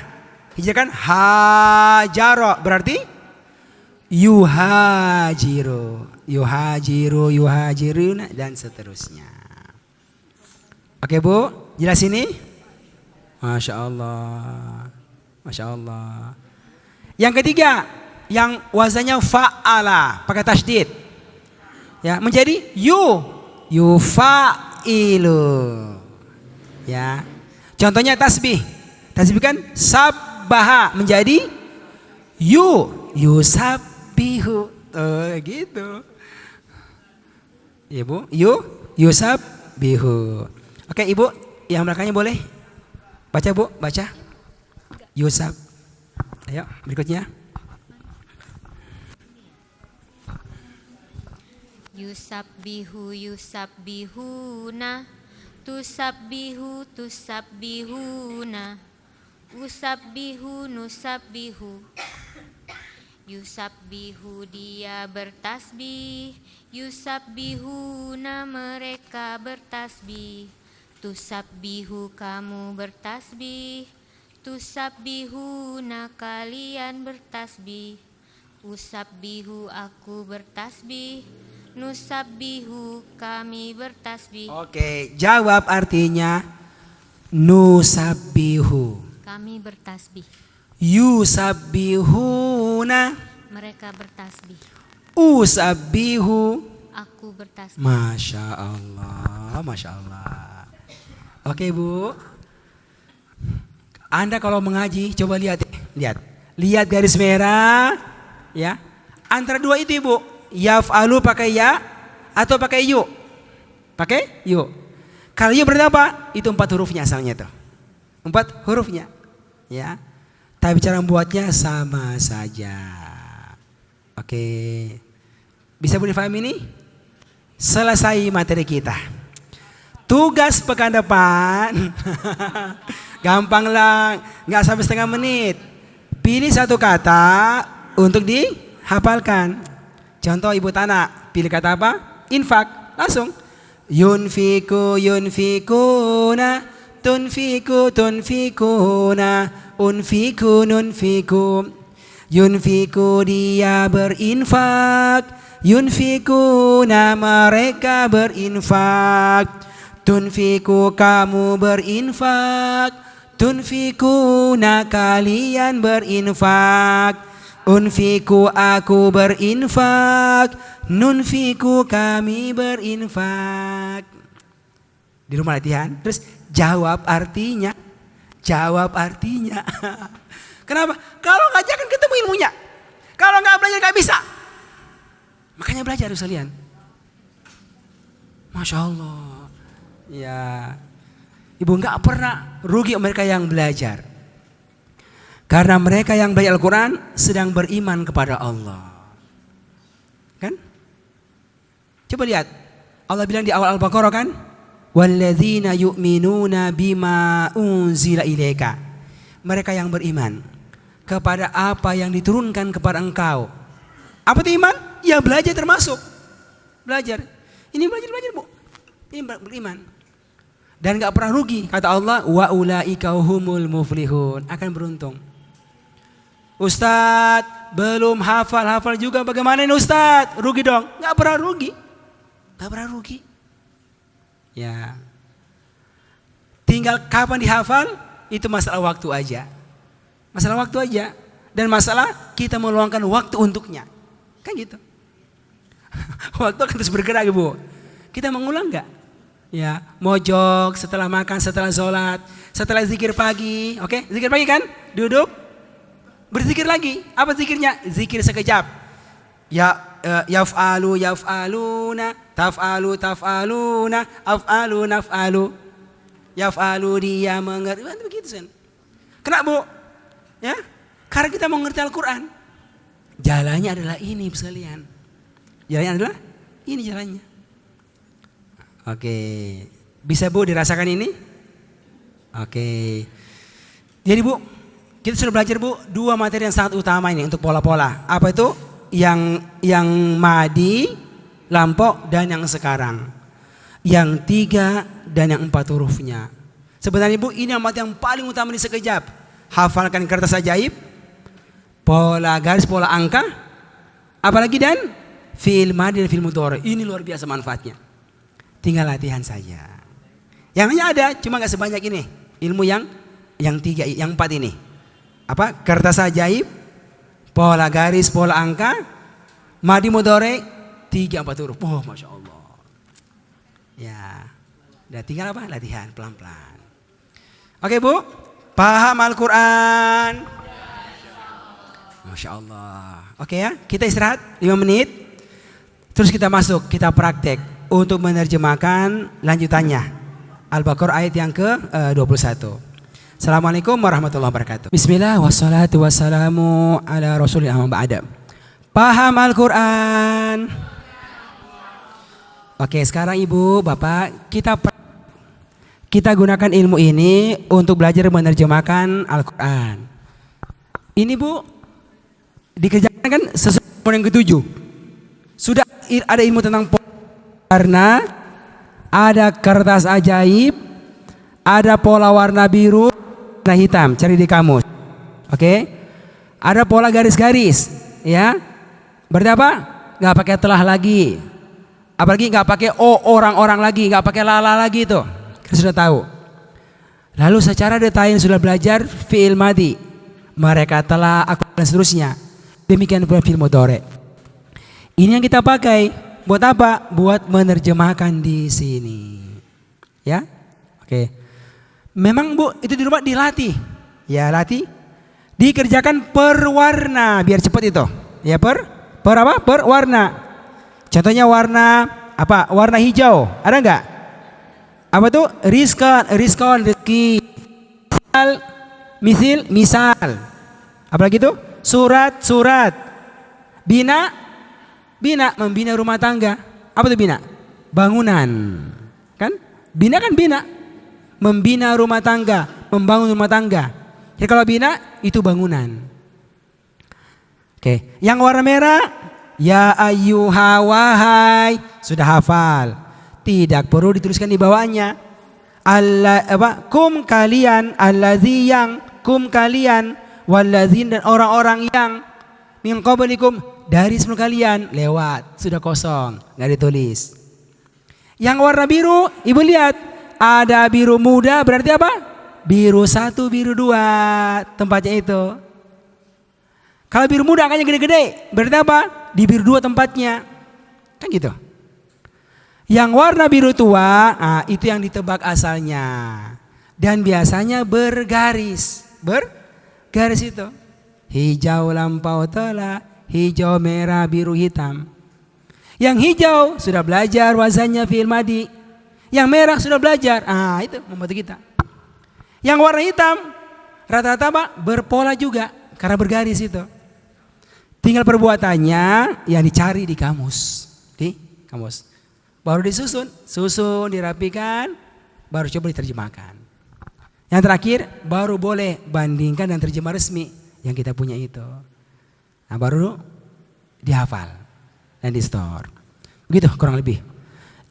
Hijrah kan hajaro, berarti yuhajiru. Yuhajiru, yuhajiruna, dan seterusnya. Oke Bu, jelas ini? Masya Allah. Masya Allah. Yang ketiga, yang wazannya fa'ala, pakai tasydid. Ya, menjadi yufa'ilu. Ya. Contohnya tasbih. Tasbih kan sabbaha menjadi yusabbihu. Gitu. Ibu, yusabbihu. Oke, Ibu, yang belakangnya boleh? Baca, Bu, baca. Yusab. Ayo, berikutnya. Yusabbihu yusabbihuna, tusabbihu tusabbihuna, usabbihu nusabbihu. Yusabbihu dia bertasbih, yusabbihuna mereka bertasbih, tusabbihu kamu bertasbih, tusabbihuna kalian bertasbih, usabbihu aku bertasbih, nusabbihu kami bertasbih. Oke, jawab artinya nusabbihu. Kami bertasbih. Yusabbihuna. Mereka bertasbih. Usabbihu. Aku bertasbih. Masya Allah, Masya Allah. Oke Bu, Anda kalau mengaji coba lihat, lihat garis merah, ya. Antara dua itu Ibu, yaf'alu pakai ya atau pakai yu? Pakai yu. Kalau yu berarti apa? Itu 4 hurufnya asalnya tuh. 4 hurufnya, ya. Tapi cara membuatnya sama saja. Oke, bisa boleh paham ini? Selesai materi kita. Tugas pekan depan, gampang lah, nggak sampai setengah menit. Pilih satu kata untuk dihafalkan. Contoh Ibu Tana, pilih kata apa? Infak, langsung. Yunfiku, yunfikuna, tunfiku, tunfikuna. Unfiku nunfiku, yunfiku dia berinfak, yunfikuna mereka berinfak, tunfiku kamu berinfak, tunfikuna kalian berinfak, unfiku aku berinfak, nunfiku kami berinfak. Di rumah latihan, terus jawab artinya. Jawab artinya. Kenapa? Kalau nggak akan ketemu ilmunya. Kalau nggak belajar nggak bisa. Makanya belajar harus kalian. Masya Allah. Ya, ibu nggak pernah rugi mereka yang belajar. Karena mereka yang belajar Al-Quran sedang beriman kepada Allah. Kan? Coba lihat. Allah bilang di awal Al-Baqarah kan? Walladzina yu'minuna bima unzila ilaika. Mereka yang beriman kepada apa yang diturunkan kepada engkau. Apa itu iman? Ya belajar termasuk. Belajar. Ini belajar Bu. Ini beriman. Dan gak pernah rugi. Kata Allah, wa ulaika humul muflihun. Akan beruntung. Ustadz, belum hafal juga. Bagaimana ini Ustadz? Rugi dong. Gak pernah rugi. Gak pernah rugi. Ya. Tinggal kapan dihafal, itu masalah waktu aja. Masalah waktu aja. Dan masalah kita meluangkan waktu untuknya. Kan gitu. Waktu akan terus bergerak Ibu. Kita mengulang gak? Ya, mojok setelah makan, setelah sholat, setelah zikir pagi. Oke, zikir pagi kan? Duduk, berzikir lagi. Apa zikirnya? Zikir sekejap. Ya, yaf'aluna, taf'aluna, af'alu. Yaf'alu dia mengerti. Begitu kan? Kenapa Bu? Ya, karena kita mengerti Al-Quran. Jalannya adalah ini sekalian. Jalannya adalah ini jalannya. Oke, bisa Bu dirasakan ini? Oke. Jadi Bu, kita sudah belajar Bu dua materi yang sangat utama ini untuk pola-pola. Apa itu? Yang madi, lampau dan yang sekarang. Yang 3 dan yang 4 hurufnya. Sebenarnya Bu ini amat yang paling utama di sekejap. Hafalkan kertas ajaib, pola garis, pola angka, apalagi dan fi'il madi dan fi'il mudhari. Ini luar biasa manfaatnya. Tinggal latihan saja. Yang lainnya ada, cuma nggak sebanyak ini. Ilmu yang 3, yang 4 ini. Apa? Kertas ajaib, pola garis, pola angka, madi mudhari, 3, 4 huruf. Oh, Masya Allah. Ya, udah tinggal apa? Latihan pelan-pelan. Oke Bu, paham Al-Quran? Masya Allah. Oke ya, kita istirahat 5 menit. Terus kita masuk, kita praktek untuk menerjemahkan lanjutannya. Al-Baqarah ayat yang ke-21. Assalamualaikum warahmatullahi wabarakatuh. Bismillah wassalatu wassalamu ala rasulillah wa ba'da. Paham Al-Quran? Oke, sekarang Ibu, Bapak, kita gunakan ilmu ini untuk belajar menerjemahkan Al-Quran. Ini Bu, dikerjakan kan sesuai yang ke-7. Sudah ada ilmu tentang warna, ada kertas ajaib, ada pola warna biru, warna hitam, cari di kamus. Oke? Ada pola garis-garis, ya. Berarti apa? Gak pakai telah lagi. Apalagi gak pakai orang-orang lagi, gak pakai lala lagi itu. Kita sudah tahu. Lalu secara detail sudah belajar fi'il madi. Mereka telah, aku dan seterusnya. Demikian pula fi'il mudhari. Ini yang kita pakai. Buat apa? Buat menerjemahkan di sini. Ya? Oke. Memang Bu, itu di rumah dilatih. Ya, latih. Dikerjakan per warna biar cepat itu. Ya, per apa? Per warna. Contohnya warna apa? Warna hijau. Ada enggak? Apa tuh? Rizqan, rezeki. Misal. Apalagi itu? Surat. Bina, membina rumah tangga. Apa itu bina? Bangunan. Kan? Bina kan bina. Membina rumah tangga, membangun rumah tangga. Jadi kalau bina itu bangunan. Oke, yang warna merah, ya ayyuha wahai, sudah hafal. Tidak perlu dituliskan di bawahnya. Kum kalian, allazi yang, kum kalian, wallazin dan orang-orang yang min qablikum dari sebelum kalian, lewat, sudah kosong, nggak ditulis. Yang warna biru, Ibu lihat, ada biru muda, berarti apa? Biru 1, biru 2, tempatnya itu. Kalau biru muda angkanya gede-gede, berarti apa? Di biru 2 tempatnya. Kan gitu. Yang warna biru tua, itu yang ditebak asalnya. Dan biasanya bergaris. Bergaris itu. Hijau lampau telah, hijau merah biru hitam. Yang hijau sudah belajar wazannya fi'il madi. Yang merah sudah belajar. Itu membantu kita. Yang warna hitam rata-rata apa? Berpola juga karena bergaris itu. Tinggal perbuatannya yang dicari di kamus. Di kamus. Baru disusun, dirapikan, baru coba diterjemahkan. Yang terakhir baru boleh bandingkan dan terjemah resmi yang kita punya itu. Nah, baru dihafal dan di store. Begitu kurang lebih.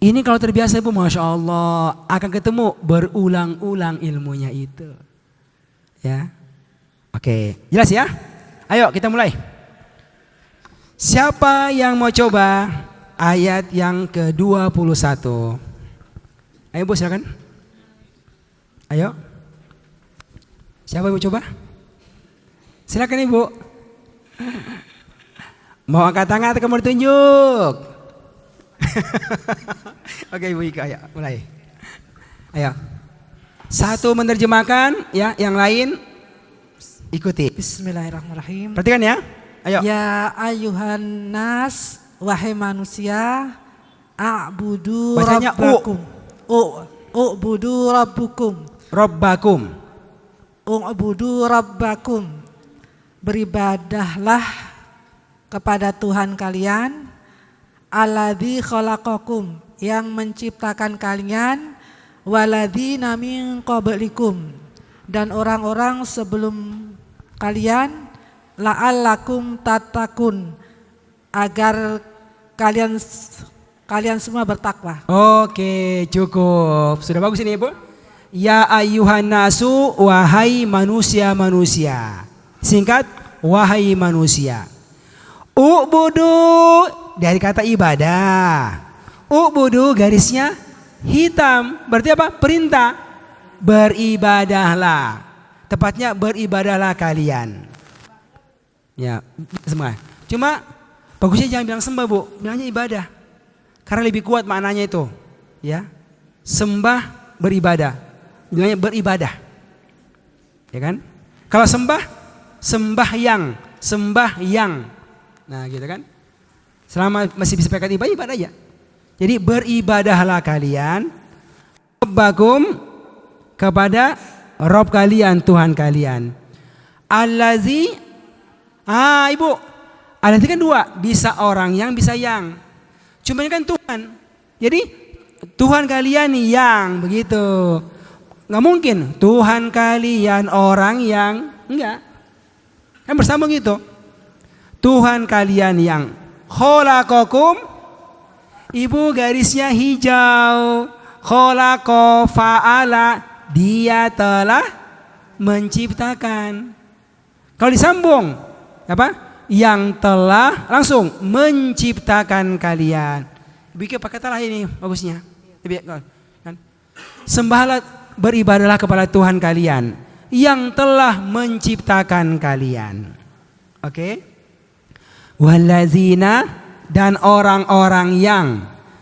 Ini kalau terbiasa Ibu, Masya Allah akan ketemu berulang-ulang ilmunya itu. Ya, oke, jelas ya? Ayo kita mulai. Siapa yang mau coba ayat yang ke-21? Ayo Bu silakan. Ayo. Siapa yang mau coba? Silakan Ibu. Mau angkat tangan atau mau ditunjuk? Oke Ibu Ika, ayo mulai. Ayo. Satu menerjemahkan, ya, yang lain ikuti. Bismillahirrahmanirrahim. Perhatikan ya. Ayo. Ya ayuhan nas, wahai manusia, a'budu Bacanya rabbakum. U'budu rabbukum. Rabbakum. U'budu rabbakum. Beribadahlah kepada Tuhan kalian, alladzi khalaqakum, yang menciptakan kalian, waladzina min qablikum, dan orang-orang sebelum kalian, la'allakum tattaqun, agar kalian semua bertakwa. Oke, cukup. Sudah bagus ini Ibu. Ya ayyuhan nasu, wahai manusia-manusia. Singkat, wahai manusia. U'budu dari kata ibadah. U'budu garisnya hitam. Berarti apa? Perintah. Beribadahlah. Tepatnya beribadahlah kalian. Ya, semua. Cuma bagusnya jangan bilang sembah Bu, bilangnya ibadah. Karena lebih kuat maknanya itu. Ya. Sembah beribadah. Bilangnya beribadah. Ya kan? Kalau sembahyang. Nah, gitu kan? Selama masih bisa pakai ibadah aja. Jadi beribadahlah kalian Rabbakum, kepada Rabb kalian, Tuhan kalian. Allazi, Ibu, allazi kan dua, bisa orang yang, bisa yang. Cuma ini kan Tuhan. Jadi Tuhan kalian yang, begitu. Nggak mungkin Tuhan kalian orang yang, enggak. Kan bersambung gitu. Tuhan kalian yang khalaqakum, Ibu garisnya hijau. Khalaqa fa'ala, dia telah menciptakan. Kalau disambung apa? Yang telah, langsung menciptakan kalian. Bikin pakai telah ini bagusnya. Kan? Sembahlah, beribadahlah kepada Tuhan kalian yang telah menciptakan kalian. Oke? Wallazina, dan orang-orang yang,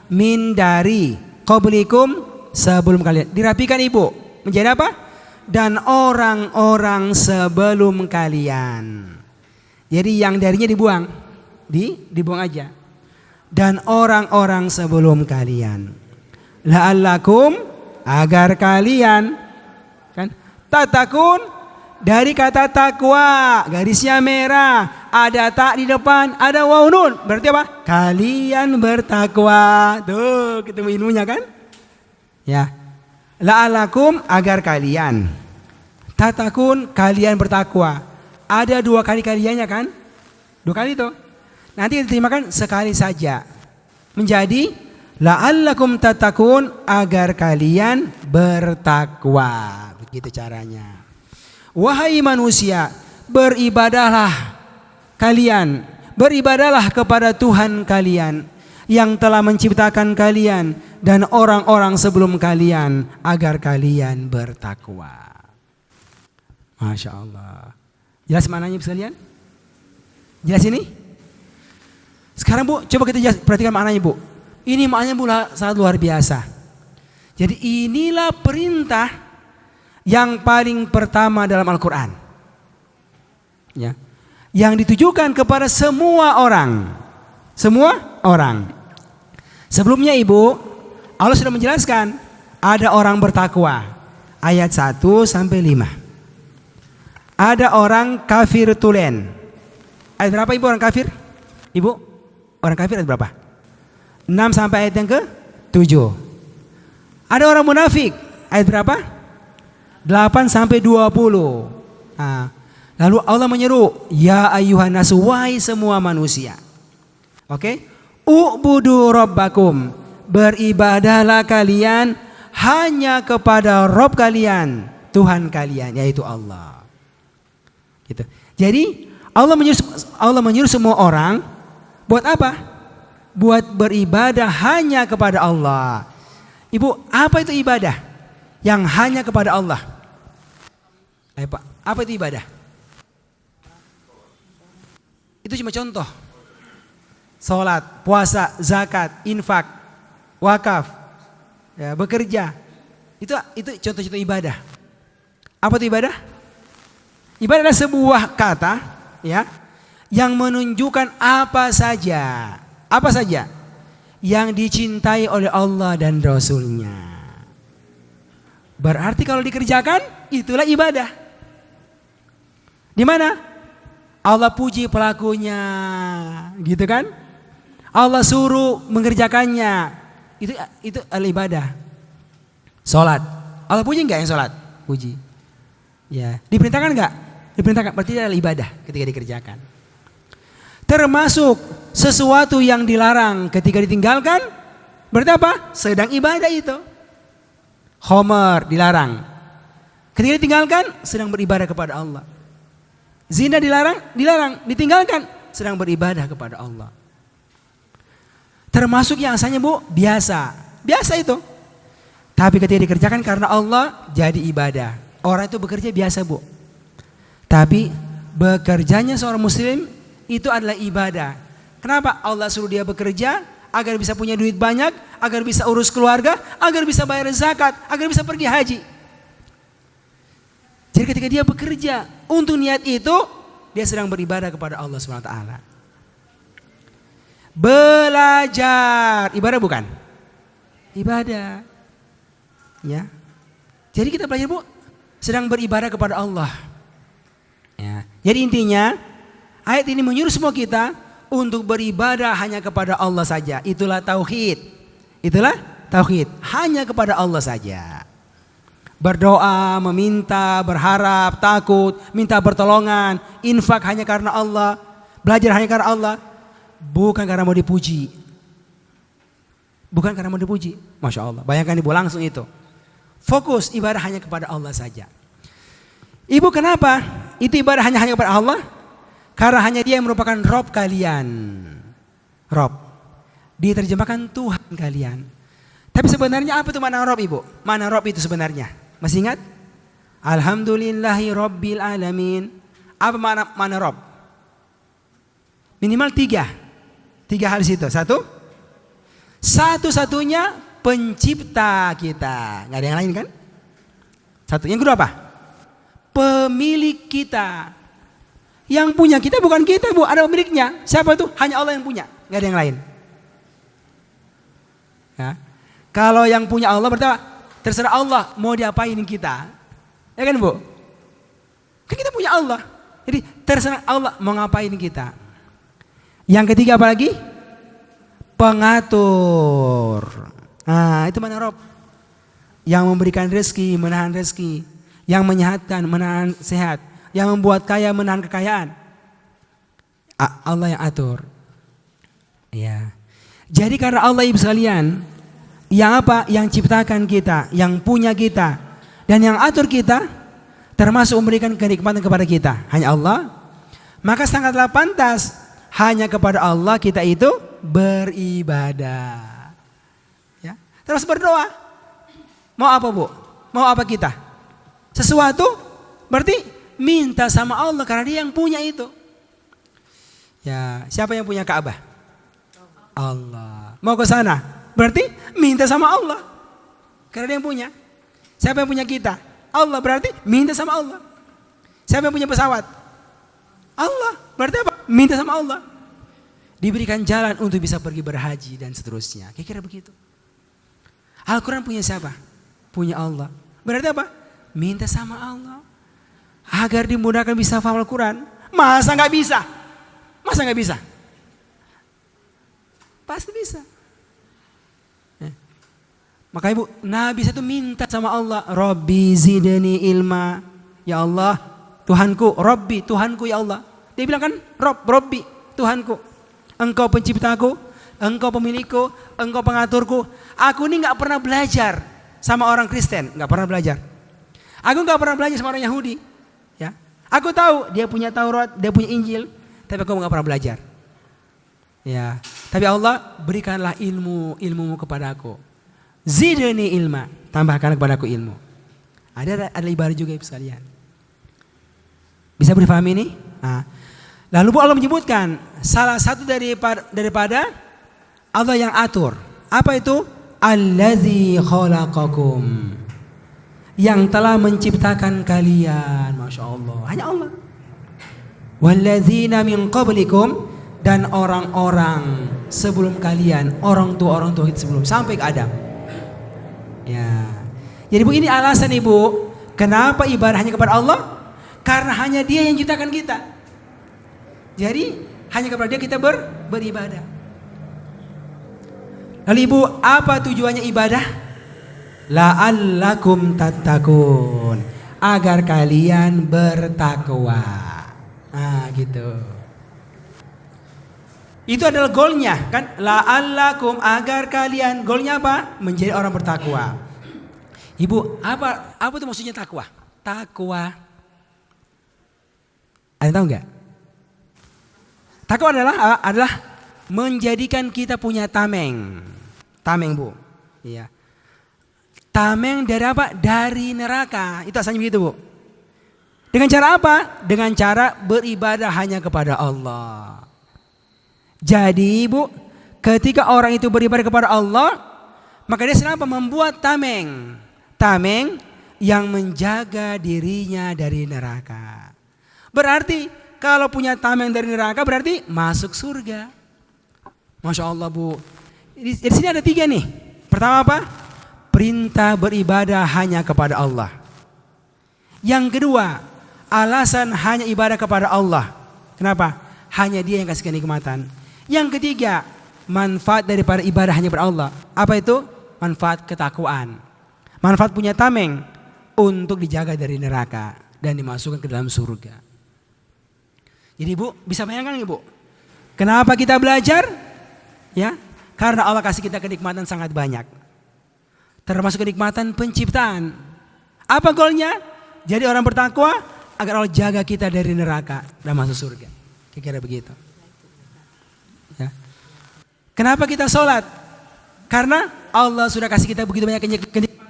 min dari, qablikum, sebelum kalian. Dirapikan Ibu menjadi apa? Dan orang-orang sebelum kalian. Jadi yang darinya dibuang, dibuang aja. Dan orang-orang sebelum kalian. La'allakum, agar kalian, kan? Tatakun, dari kata takwa, garisnya merah, ada tak di depan, ada waw nun. Berarti apa? Kalian bertakwa. Tuh, ketemu ilmunya kan? Ya. La'alakum, agar kalian. Tatakun, kalian bertakwa. Ada dua kali kaliannya kan? Dua kali itu. Nanti diterjemahkan sekali saja. Menjadi la'allakum tatakun, agar kalian bertakwa. Begitu caranya. Wahai manusia, beribadahlah kalian, beribadahlah kepada Tuhan kalian yang telah menciptakan kalian dan orang-orang sebelum kalian, agar kalian bertakwa. Masya Allah. Jelas maknanya sekalian? Jelas ini? Sekarang Bu, coba kita perhatikan maknanya Bu. Ini maknanya Bu sangat luar biasa. Jadi inilah perintah yang paling pertama dalam Al-Quran, ya, yang ditujukan kepada semua orang, Sebelumnya Ibu, Allah sudah menjelaskan ada orang bertakwa. Ayat 1 sampai 5. Ada orang kafir tulen. Ayat berapa Ibu orang kafir? Ibu, orang kafir ayat berapa? 6 sampai ayat yang ke-7. Ada orang munafik. Ayat berapa? 8 sampai 20. Nah, lalu Allah menyeru, ya ayyuhan nasu, wahai semua manusia. Oke? U'budu rabbakum, beribadahlah kalian hanya kepada Rabb kalian, Tuhan kalian, yaitu Allah. Gitu. Jadi Allah menyuruh semua orang buat apa? Buat beribadah hanya kepada Allah. Ibu, apa itu ibadah? Yang hanya kepada Allah. Ayo Pak, apa itu ibadah? Itu cuma contoh. Salat, puasa, zakat, infak, wakaf, ya, bekerja. Itu contoh-contoh ibadah. Apa itu ibadah? Ibadah adalah sebuah kata, ya, yang menunjukkan apa saja yang dicintai oleh Allah dan Rasul-Nya. Berarti kalau dikerjakan, itulah ibadah. Di mana? Allah puji pelakunya, gitu kan? Allah suruh mengerjakannya. Itu adalah ibadah. Salat. Allah puji enggak yang salat? Puji. Ya, diperintahkan enggak? Diperintahkan. Berarti itu adalah ibadah ketika dikerjakan. Termasuk sesuatu yang dilarang ketika ditinggalkan, berarti apa? Sedang ibadah itu. Homer dilarang. Ketika ditinggalkan, sedang beribadah kepada Allah. Zina dilarang, ditinggalkan, sedang beribadah kepada Allah. Termasuk yang asalnya Bu, biasa itu. Tapi ketika dikerjakan karena Allah, jadi ibadah. Orang itu bekerja biasa Bu. Tapi bekerjanya seorang muslim itu adalah ibadah. Kenapa? Allah suruh dia bekerja agar bisa punya duit banyak, agar bisa urus keluarga, agar bisa bayar zakat, agar bisa pergi haji. Jadi ketika dia bekerja untuk niat itu, dia sedang beribadah kepada Allah SWT. Belajar, ibadah bukan? Ibadah. Ya. Jadi kita belajar Bu, sedang beribadah kepada Allah. Ya. Jadi intinya ayat ini menyuruh semua kita untuk beribadah hanya kepada Allah saja. Itulah tauhid. Hanya kepada Allah saja. Berdoa, meminta, berharap, takut, minta pertolongan, infak hanya karena Allah, belajar hanya karena Allah. Bukan karena mau dipuji. Masya Allah. Bayangkan Ibu langsung itu. Fokus ibadah hanya kepada Allah saja. Ibu kenapa? Itu ibadah hanya kepada Allah? Karena hanya Dia yang merupakan Rabb kalian. Rabb. Diterjemahkan Tuhan kalian. Tapi sebenarnya apa itu makna Rabb Ibu? Makna Rabb itu sebenarnya? Masih ingat? Alhamdulillahi Rabbil Alamin. Apa makna Rabb? Minimal 3 hal situ. Satu-satunya pencipta kita. Gak ada yang lain kan? Satu. Yang kedua apa? Pemilik kita. Yang punya kita bukan kita Bu, ada pemiliknya. Siapa itu? Hanya Allah yang punya. Gak ada yang lain. Ya. Kalau yang punya Allah berarti apa? Terserah Allah mau diapain kita. Ya kan Bu? Kan kita punya Allah. Jadi terserah Allah mau ngapain kita. Yang ketiga apa lagi? Pengatur. Nah, itu mana Rob? Yang memberikan rezeki, menahan rezeki. Yang menyehatkan, menahan sehat. Yang membuat kaya, menahan kekayaan. Allah yang atur. Ya. Jadi karena Allah Ibu sekalian, yang apa? Yang ciptakan kita, yang punya kita, dan yang atur kita, termasuk memberikan kenikmatan kepada kita, hanya Allah. Maka sangatlah pantas hanya kepada Allah kita itu beribadah. Ya. Terus berdoa. Mau apa Bu? Mau apa kita? Sesuatu berarti minta sama Allah karena Dia yang punya itu. Ya, siapa yang punya Ka'bah? Allah. Mau ke sana? Berarti minta sama Allah. Karena Dia yang punya. Siapa yang punya kita? Allah, berarti minta sama Allah. Siapa yang punya pesawat? Allah. Berarti apa? Minta sama Allah. diberikan jalan untuk bisa pergi berhaji dan seterusnya. Kira-kira begitu. Al-Quran punya siapa? Punya Allah. Berarti apa? Minta sama Allah agar dimudahkan bisa paham Al-Quran. Masa nggak bisa? Masa nggak bisa? Pasti bisa. Maka ibu, Nabi satu minta sama Allah, Rabbi zidni ilma. Ya Allah, Tuhanku, Rabbi, Tuhanku ya Allah. Dia bilang kan, Rabbi, Tuhanku. Engkau penciptaku, engkau pemilikku, engkau pengaturku. Aku ini nggak pernah belajar sama orang Kristen, nggak pernah belajar. Aku nggak pernah belajar sama orang Yahudi. Ya, aku tahu dia punya Taurat, dia punya Injil, tapi aku nggak pernah belajar. Ya, tapi Allah berikanlah ilmumu kepadaku. Zidni ilma, tambahkan kepadaku ilmu. Ada ibadah juga ibu sekalian. Bisa dipahami ini? Nah, lalu Allah menyebutkan salah satu daripada Allah yang atur. Apa itu? Allazi khalaqakum. Yang telah menciptakan kalian. Masya Allah. Hanya Allah. Wallazina min qablikum. Dan orang-orang sebelum kalian. Orang tua kita sebelum. Sampai ke Adam. Ya. Jadi bu, ini alasan ibu. Kenapa ibadahnya kepada Allah? Karena hanya Dia yang ciptakan kita. Jadi hanya kepada Dia kita beribadah. Lalu ibu, apa tujuannya ibadah? La'allakum tattaqun, agar kalian bertakwa. Nah gitu. Itu adalah goalnya kan? La'allakum, agar kalian. Goalnya apa? Menjadi orang bertakwa. Ibu, apa itu maksudnya takwa? Takwa. Ada yang tahu nggak? Takwa adalah menjadikan kita punya tameng. Tameng bu. Iya. Tameng dari apa? Dari neraka. Itu asalnya begitu bu. Dengan cara apa? Dengan cara beribadah hanya kepada Allah. Jadi bu, ketika orang itu beribadah kepada Allah, maka dia selama membuat tameng. Tameng yang menjaga dirinya dari neraka. Berarti kalau punya tameng dari neraka berarti masuk surga. Masya Allah bu. Di sini ada 3 nih. Pertama apa? Perintah beribadah hanya kepada Allah. Yang kedua, alasan hanya ibadah kepada Allah. Kenapa? Hanya Dia yang kasih kenikmatan. Yang ketiga, manfaat daripada ibadah hanya kepada Allah. Apa itu? Manfaat ketakwaan. Manfaat punya tameng untuk dijaga dari neraka dan dimasukkan ke dalam surga. Jadi ibu bisa bayangkan ibu, kenapa kita belajar? Ya, karena Allah kasih kita kenikmatan sangat banyak. Termasuk kenikmatan penciptaan. Apa goalnya? Jadi orang bertakwa agar Allah jaga kita dari neraka dan masuk surga. Kira-kira begitu. Ya. Kenapa kita sholat? Karena Allah sudah kasih kita begitu banyak kenikmatan.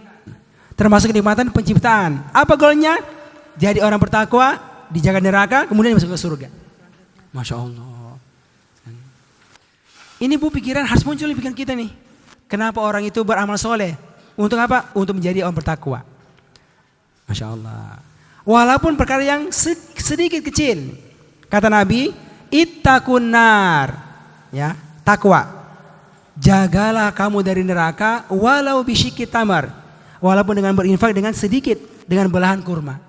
Termasuk kenikmatan penciptaan. Apa goalnya? Jadi orang bertakwa, dijaga neraka, kemudian masuk ke surga. Masya Allah. Ini bu, pikiran harus muncul di pikiran kita nih. Kenapa orang itu beramal soleh? Untuk apa? Untuk menjadi orang bertakwa. Masya Allah. Walaupun perkara yang sedikit kecil. Kata Nabi, ittaqun nar. Ya, takwa. Jagalah kamu dari neraka walau bisyikki tamar. Walaupun dengan berinfak dengan sedikit, dengan belahan kurma.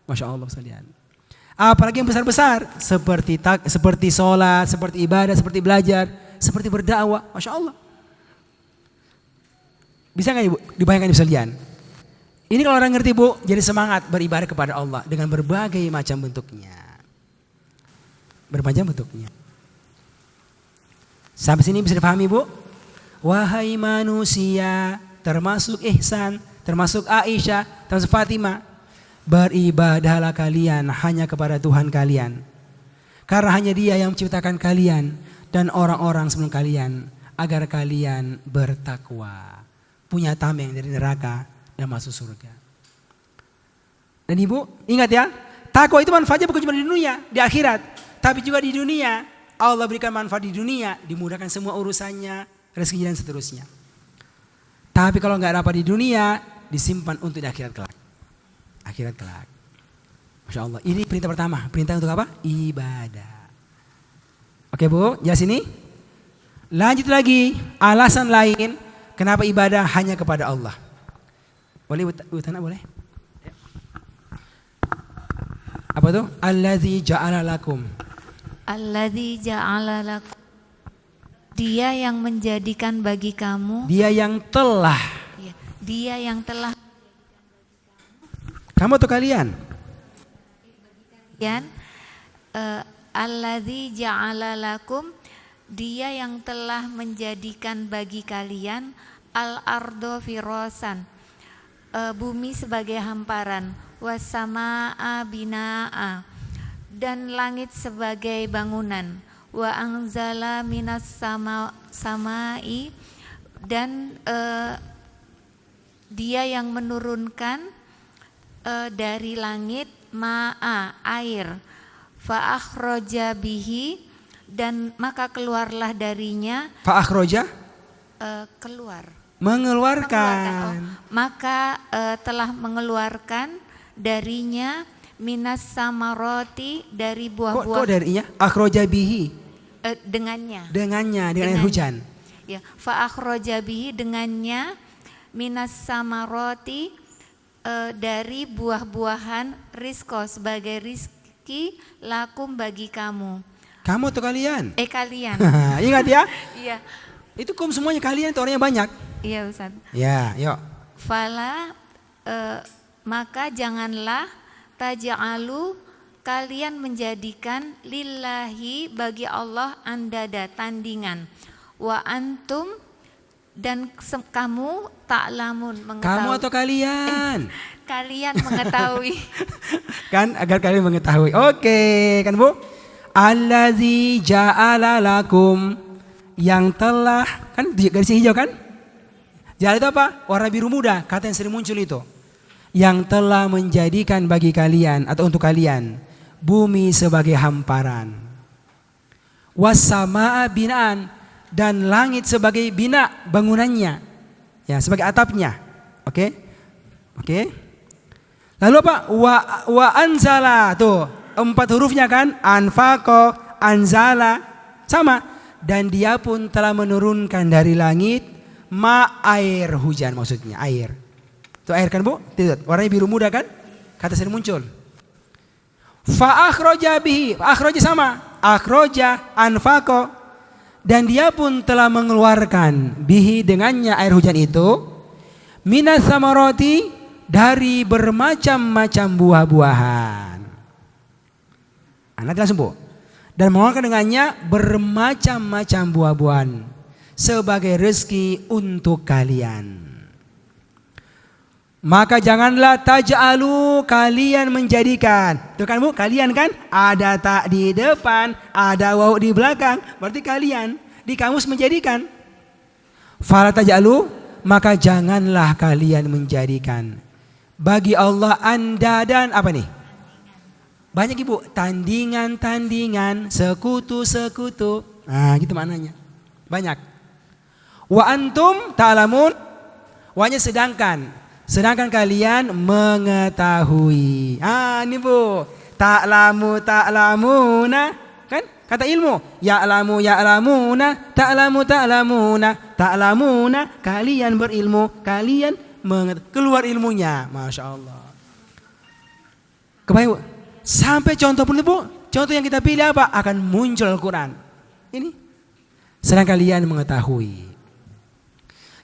Masya Allah sekalian. Apalagi yang besar-besar seperti sholat, seperti ibadah, seperti belajar, seperti berdakwah. Masya Allah. Bisa nggak ibu dibayangkan ibu sekalian? Ini kalau orang ngerti bu, jadi semangat beribadah kepada Allah dengan berbagai macam bentuknya. Bermacam bentuknya. Sampai sini bisa dipahami bu? Wahai manusia, termasuk Ihsan, termasuk Aisyah, termasuk Fatimah. Beribadahlah kalian hanya kepada Tuhan kalian. Karena hanya Dia yang menciptakan kalian dan orang-orang sebelum kalian. Agar kalian bertakwa. Punya tameng dari neraka dan masuk surga. Dan ibu ingat ya, takwa itu manfaatnya bukan cuma di dunia, di akhirat. Tapi juga di dunia. Allah berikan manfaat di dunia, dimudahkan semua urusannya, rezekinya dan seterusnya. Tapi kalau nggak dapat di dunia, disimpan untuk di akhirat kelak. Akhirat kelak. Masya Allah. Ini perintah pertama. Perintah untuk apa? Ibadah. Oke Bu, jelas ini? Lanjut lagi, alasan lain kenapa ibadah hanya kepada Allah. Boleh Bu Tana, boleh? Apa tuh? Allazi ja'ala lakum. Alladzi ja'ala lakum. Dia yang menjadikan bagi kamu. Dia yang telah. Ya, dia yang telah Kamu atau kalian? kalian. Alladzi ja'ala lakum. Dia yang telah menjadikan bagi kalian al-ardo firasan. Bumi sebagai hamparan. Wassamaa binaa. Dan langit sebagai bangunan. Wa anzala minas samai, dan dia yang menurunkan dari langit ma'a, air. Fa akhraja bihi, dan maka keluarlah darinya. Fa akhraja? Keluar. Mengeluarkan. Maka telah mengeluarkan darinya minas samaroti, dari Kok buah-buah. darinya? Akhraja bihi. Dengannya. Dengan air hujan. Ya, fa akhraja bihi, dengannya minas samaroti, dari buah-buahan, rizko, sebagai rizki, lakum, bagi kamu. Kamu atau kalian? Kalian. Ingat ya? Iya. Itu semuanya kalian itu orangnya banyak. Iya Ustaz. Ya, yuk. Fala, maka janganlah taja'alu, kalian menjadikan lillahi, bagi Allah, andada, tandingan. Wa antum, dan kamu ta'lamun, mengetahui. Kamu atau kalian? Kalian mengetahui. Kan agar kalian mengetahui. Oke, kan Bu? Allazi ja'ala lakum, yang telah, kan garis hijau kan? Ja'ala itu apa? Warna biru muda, kata yang sering muncul itu. Yang telah menjadikan bagi kalian atau untuk kalian bumi sebagai hamparan. Wassamaa binaan, dan langit sebagai bina, bangunannya. Ya, sebagai atapnya. Oke? Oke? Lalu apa? Wa anzala, tuh 4 hurufnya kan? Anfaqo, anzala, sama. Dan dia pun telah menurunkan dari langit air hujan, maksudnya air. Itu air kan Bu? Tidak, warnanya biru muda kan? Kata sering muncul. Fa akhraja bihi, akhraja sama, akhraja, anfaqo, dan dia pun telah mengeluarkan bihi, dengannya air hujan itu, minas samarati, dari bermacam-macam buah-buahan. Nanti langsung Bu. Dan mengeluarkan dengannya bermacam-macam buah-buahan sebagai rezeki untuk kalian. Maka janganlah taj'alu, kalian menjadikan. Tuh kan Bu, kalian kan ada tak di depan, ada waw di belakang, berarti kalian di kamus menjadikan. Fala taj'alu, maka janganlah kalian menjadikan bagi Allah andadan, apa nih? Banyak Ibu, tandingan-tandingan, sekutu-sekutu. Nah, gitu maknanya. Banyak. Wa antum ta'lamun, wanya sedangkan kalian mengetahui. Ini Bu, ta'lamuna, kan kata ilmu. Ya'lamuna, ta'lamuna, kalian berilmu, kalian keluar ilmunya. Masya Allah. Kebayang Bu? Sampai contoh pun Bu, contoh yang kita pilih apa? Akan muncul Al-Quran. Ini. Sedang kalian mengetahui.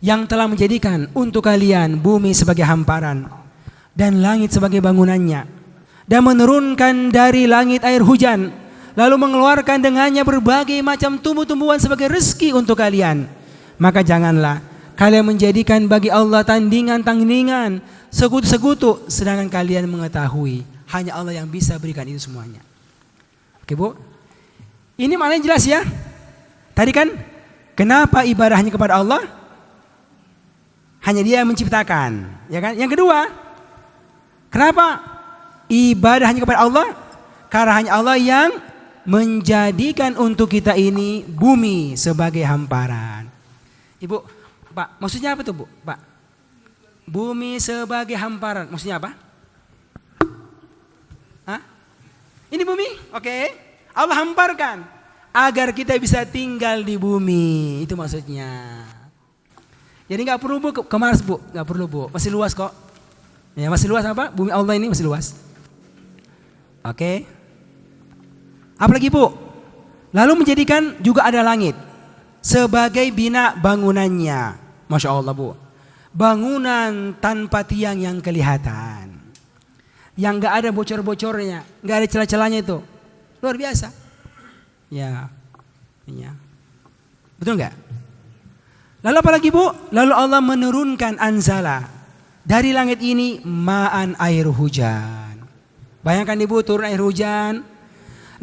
Yang telah menjadikan untuk kalian bumi sebagai hamparan dan langit sebagai bangunannya, dan menurunkan dari langit air hujan, lalu mengeluarkan dengannya berbagai macam tumbuh-tumbuhan sebagai rezeki untuk kalian. Maka janganlah kalian menjadikan bagi Allah tandingan-tandingan, sekutu-sekutu, sedangkan kalian mengetahui hanya Allah yang bisa berikan itu semuanya. Oke Bu, ini maknanya jelas ya. Tadi kan kenapa ibadah hanya kepada Allah? Hanya Dia yang menciptakan, ya kan? Yang kedua, kenapa ibadah hanya kepada Allah? Karena hanya Allah yang menjadikan untuk kita ini bumi sebagai hamparan. Ibu, Pak, maksudnya apa tuh Bu? Pak, bumi sebagai hamparan, maksudnya apa? Hah? Ini bumi, oke. Allah hamparkan. agar kita bisa tinggal di bumi. Itu maksudnya. Jadi nggak perlu Bu ke Mars Bu, nggak perlu Bu, masih luas kok. Ya masih luas apa? Bumi Allah ini masih luas. Oke. Apalagi Bu? Lalu menjadikan juga ada langit sebagai bina bangunannya. Masya Allah Bu. Bangunan tanpa tiang yang kelihatan. Yang nggak ada bocor-bocornya, nggak ada celah-celahnya itu. Luar biasa. Ya. Betul nggak? Lalu apalagi Bu? Lalu Allah menurunkan anzala dari langit ini ma'an air hujan. Bayangkan Ibu turun air hujan.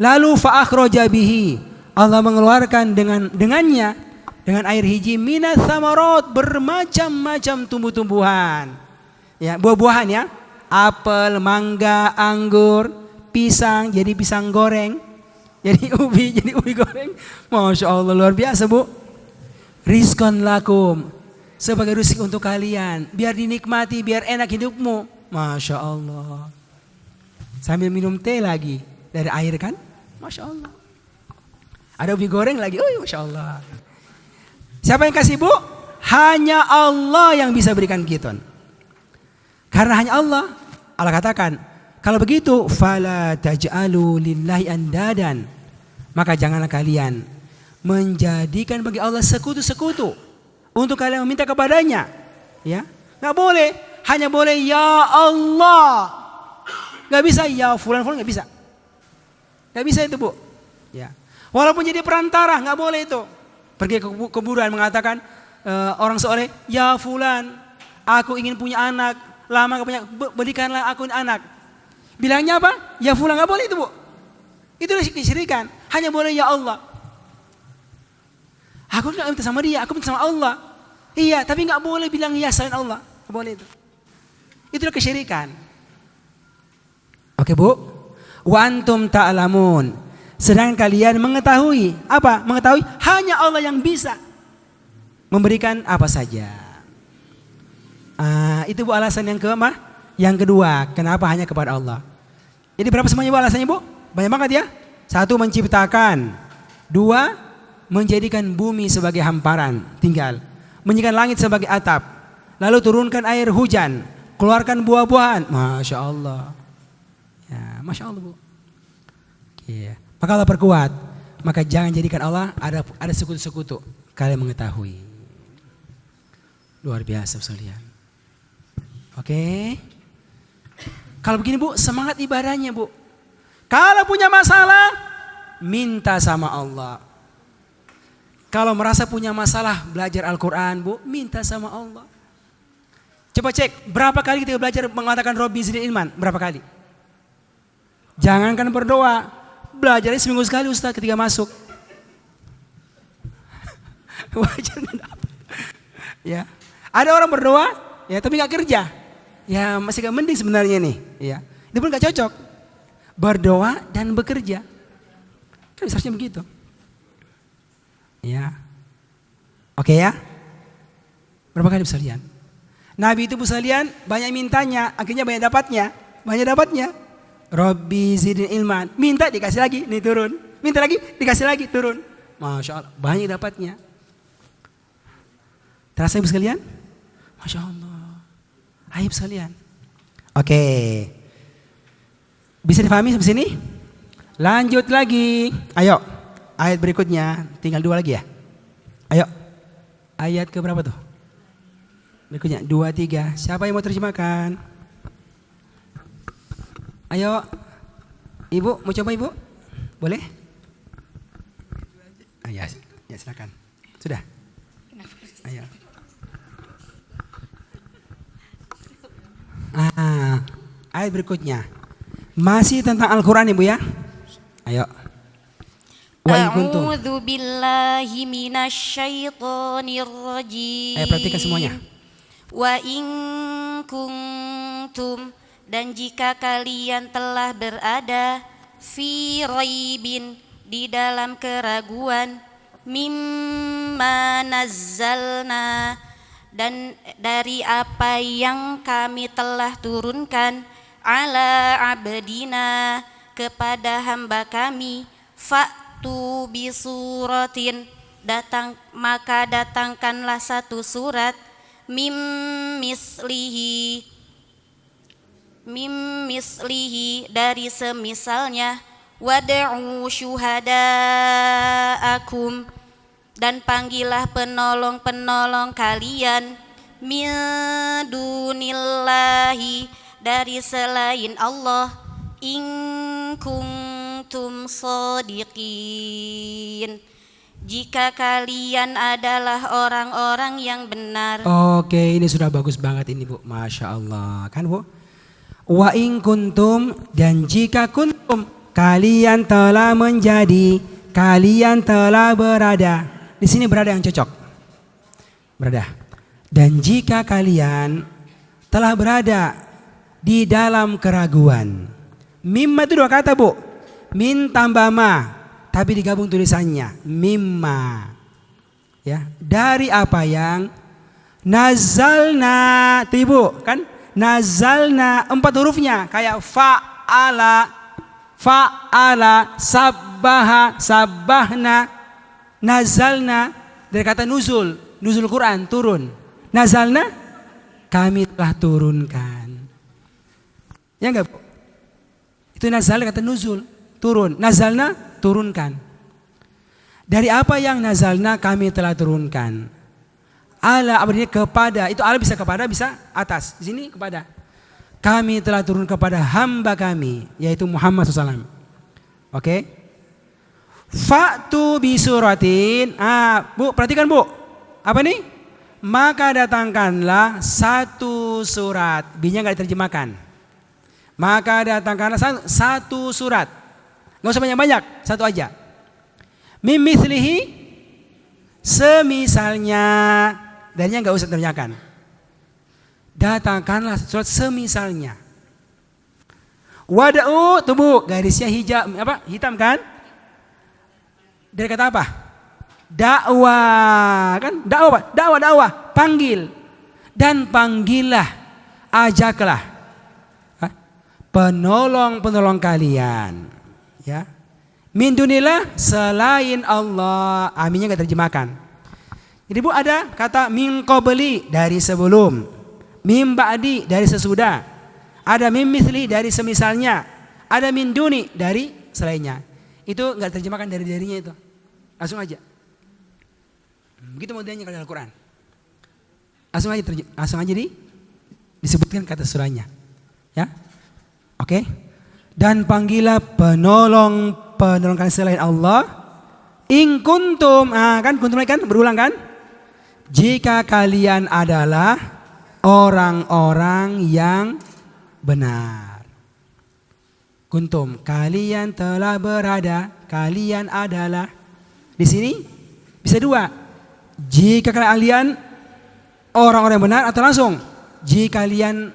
Lalu fa'akhraja bihi. Allah mengeluarkan dengannya dengan air hiji minats samarot, bermacam-macam tumbuh-tumbuhan. Ya, buah-buahan ya. Apel, mangga, anggur, pisang, jadi pisang goreng. Jadi ubi goreng. Masya Allah luar biasa Bu. Rizqan lakum, sebagai rezeki untuk kalian, biar dinikmati, biar enak hidupmu. Masya Allah. Sambil minum teh lagi dari air kan? Masya Allah. Ada ubi goreng lagi, oh Masya Allah. Siapa yang kasih Bu? Hanya Allah yang bisa berikan gitu. Karena hanya Allah. Allah katakan, kalau begitu, fala taj'alu lillahi andadan. Maka janganlah kalian menjadikan bagi Allah sekutu-sekutu untuk kalian meminta kepadanya. Ya, nggak boleh. Hanya boleh ya Allah. Nggak bisa ya fulan nggak bisa. Nggak bisa itu Bu. Ya, walaupun jadi perantara nggak boleh itu. Pergi ke kuburan mengatakan orang soleh, ya fulan, aku ingin punya anak, lama gak punya, berikanlah aku anak. Bilangnya apa? Ya fulan, nggak boleh itu Bu. Itu kesyirikan. Hanya boleh ya Allah. Aku nggak minta sama dia, aku minta sama Allah. Iya, tapi nggak boleh bilang ya selain Allah. Nggak boleh itu. Itulah kesyirikan. Oke Bu. Wa antum ta'lamun. Sedangkan kalian mengetahui apa? Mengetahui hanya Allah yang bisa memberikan apa saja. Itu Bu alasan yang keempat. Yang kedua, kenapa hanya kepada Allah? Jadi berapa semuanya Bu alasannya Bu? Banyak banget ya. 1, menciptakan. 2, menjadikan bumi sebagai hamparan tinggal. Menjadikan langit sebagai atap. Lalu turunkan air hujan. Keluarkan buah-buahan. Masya Allah. Ya, Masya Allah Bu. Iya. Maka Allah perkuat. Maka jangan jadikan Allah ada sekutu-sekutu. Kalian mengetahui. Luar biasa sekalian. Oke. Kalau begini Bu, semangat ibadahnya Bu. Kalau punya masalah, minta sama Allah. Kalau merasa punya masalah belajar Al-Quran Bu, minta sama Allah. Coba cek, berapa kali kita belajar mengatakan Robbi zidni ilman? Berapa kali? Jangankan berdoa, belajarnya seminggu sekali Ustaz ketika masuk. Wajar gak dapat. Ya. Ada orang berdoa, ya tapi gak kerja. Ya masih gak mending sebenarnya nih. Ya. Itu pun gak cocok. Berdoa dan bekerja. Kan seharusnya begitu. Ya. Oke ya. Berapa kali bisa lihat? Nabi itu bisa lihat banyak mintanya, akhirnya banyak dapatnya. Banyak dapatnya. Robbi zidni ilman. Minta dikasih lagi, nih turun. Minta lagi, dikasih lagi, turun. Masya Allah, banyak dapatnya. Terasa ibu sekalian? Masya Allah. Ayo sekalian. Oke. Bisa difahami sampai sini? Lanjut lagi. Ayo. Ayat berikutnya. Tinggal 2 lagi ya. Ayo. Ayat ke berapa tuh? Berikutnya 2, 3. Siapa yang mau terjemahkan? Ayo. Ibu, mau coba Ibu? Boleh? Ya, silakan. Sudah? Ayo. Ayat berikutnya. Masih tentang Al-Quran Ibu ya. Ayo. A'udzu billahi minasyaitonir rajim. Ayo perhatikan semuanya. Wa in kuntum, dan jika kalian telah berada fi raibin, di dalam keraguan, mimma nazzalna, dan dari apa yang kami telah turunkan, ala abdina, kepada hamba kami, fa'tu Fa'tu bisuratin, maka datangkanlah satu surat mim mislihi dari semisalnya, wad'u syuhada'akum, dan panggillah penolong-penolong kalian, min dunillahi, dari selain Allah, in kuntum shodiqin, jika kalian adalah orang-orang yang benar. Oke, ini sudah bagus banget ini Bu, Masya Allah, kan Bu? Wa in kuntum, dan jika kuntum, kalian telah menjadi, kalian telah berada. Di sini berada yang cocok. Berada. Dan jika kalian telah berada di dalam keraguan. Mimma itu dua kata Bu. Min tambah ma, tapi digabung tulisannya. Mimma. Ya, dari apa yang nazalna, tuh Ibu, kan? Nazalna 4 hurufnya kayak fa'ala, sabbaha, sabbahna. Nazalna dari kata nuzul Quran, turun. Nazalna, kami telah turunkan. Ya enggak Bu? Itu nazal kata nuzul, turun. Nazalna, turunkan. Dari apa yang nazalna kami telah turunkan. Ala artinya kepada, itu ala bisa kepada, bisa atas. Di sini kepada. Kami telah turun kepada hamba kami, yaitu Muhammad SAW. Oke? Fa'tu bisuratin. Bu, perhatikan Bu. Apa nih? Maka datangkanlah satu surat. B-nya enggak diterjemahkan. Maka datangkanlah satu surat. Enggak usah banyak-banyak, satu aja. Mim mithlihi, semisalnya. Darinya enggak usah terjemahkan. Datangkanlah surat semisalnya. Wada'u, tuh Bu, garisnya hitam kan? Dari kata apa? Dakwah, kan? Dakwah, panggil. Dan panggillah, ajaklah penolong-penolong kalian, ya. Min dunillah, selain Allah. Aminnya enggak terjemahkan. Jadi Bu, ada kata min qabli, dari sebelum. Min ba'di, dari sesudah. Ada min mithli, dari semisalnya. Ada min duni, dari selainnya. Itu enggak terjemahkan dari darinya itu. Langsung aja. Begitu modelnya kalau Al-Quran. Langsung aja disebutkan kata surahnya. Ya. Oke. Dan panggillah penolong kalian selain Allah. In kuntum, kan kuntum kan berulang kan? Jika kalian adalah orang-orang yang benar. Kuntum, kalian telah berada, kalian adalah. Di sini bisa dua. Jika kalian orang-orang yang benar, atau langsung jika kalian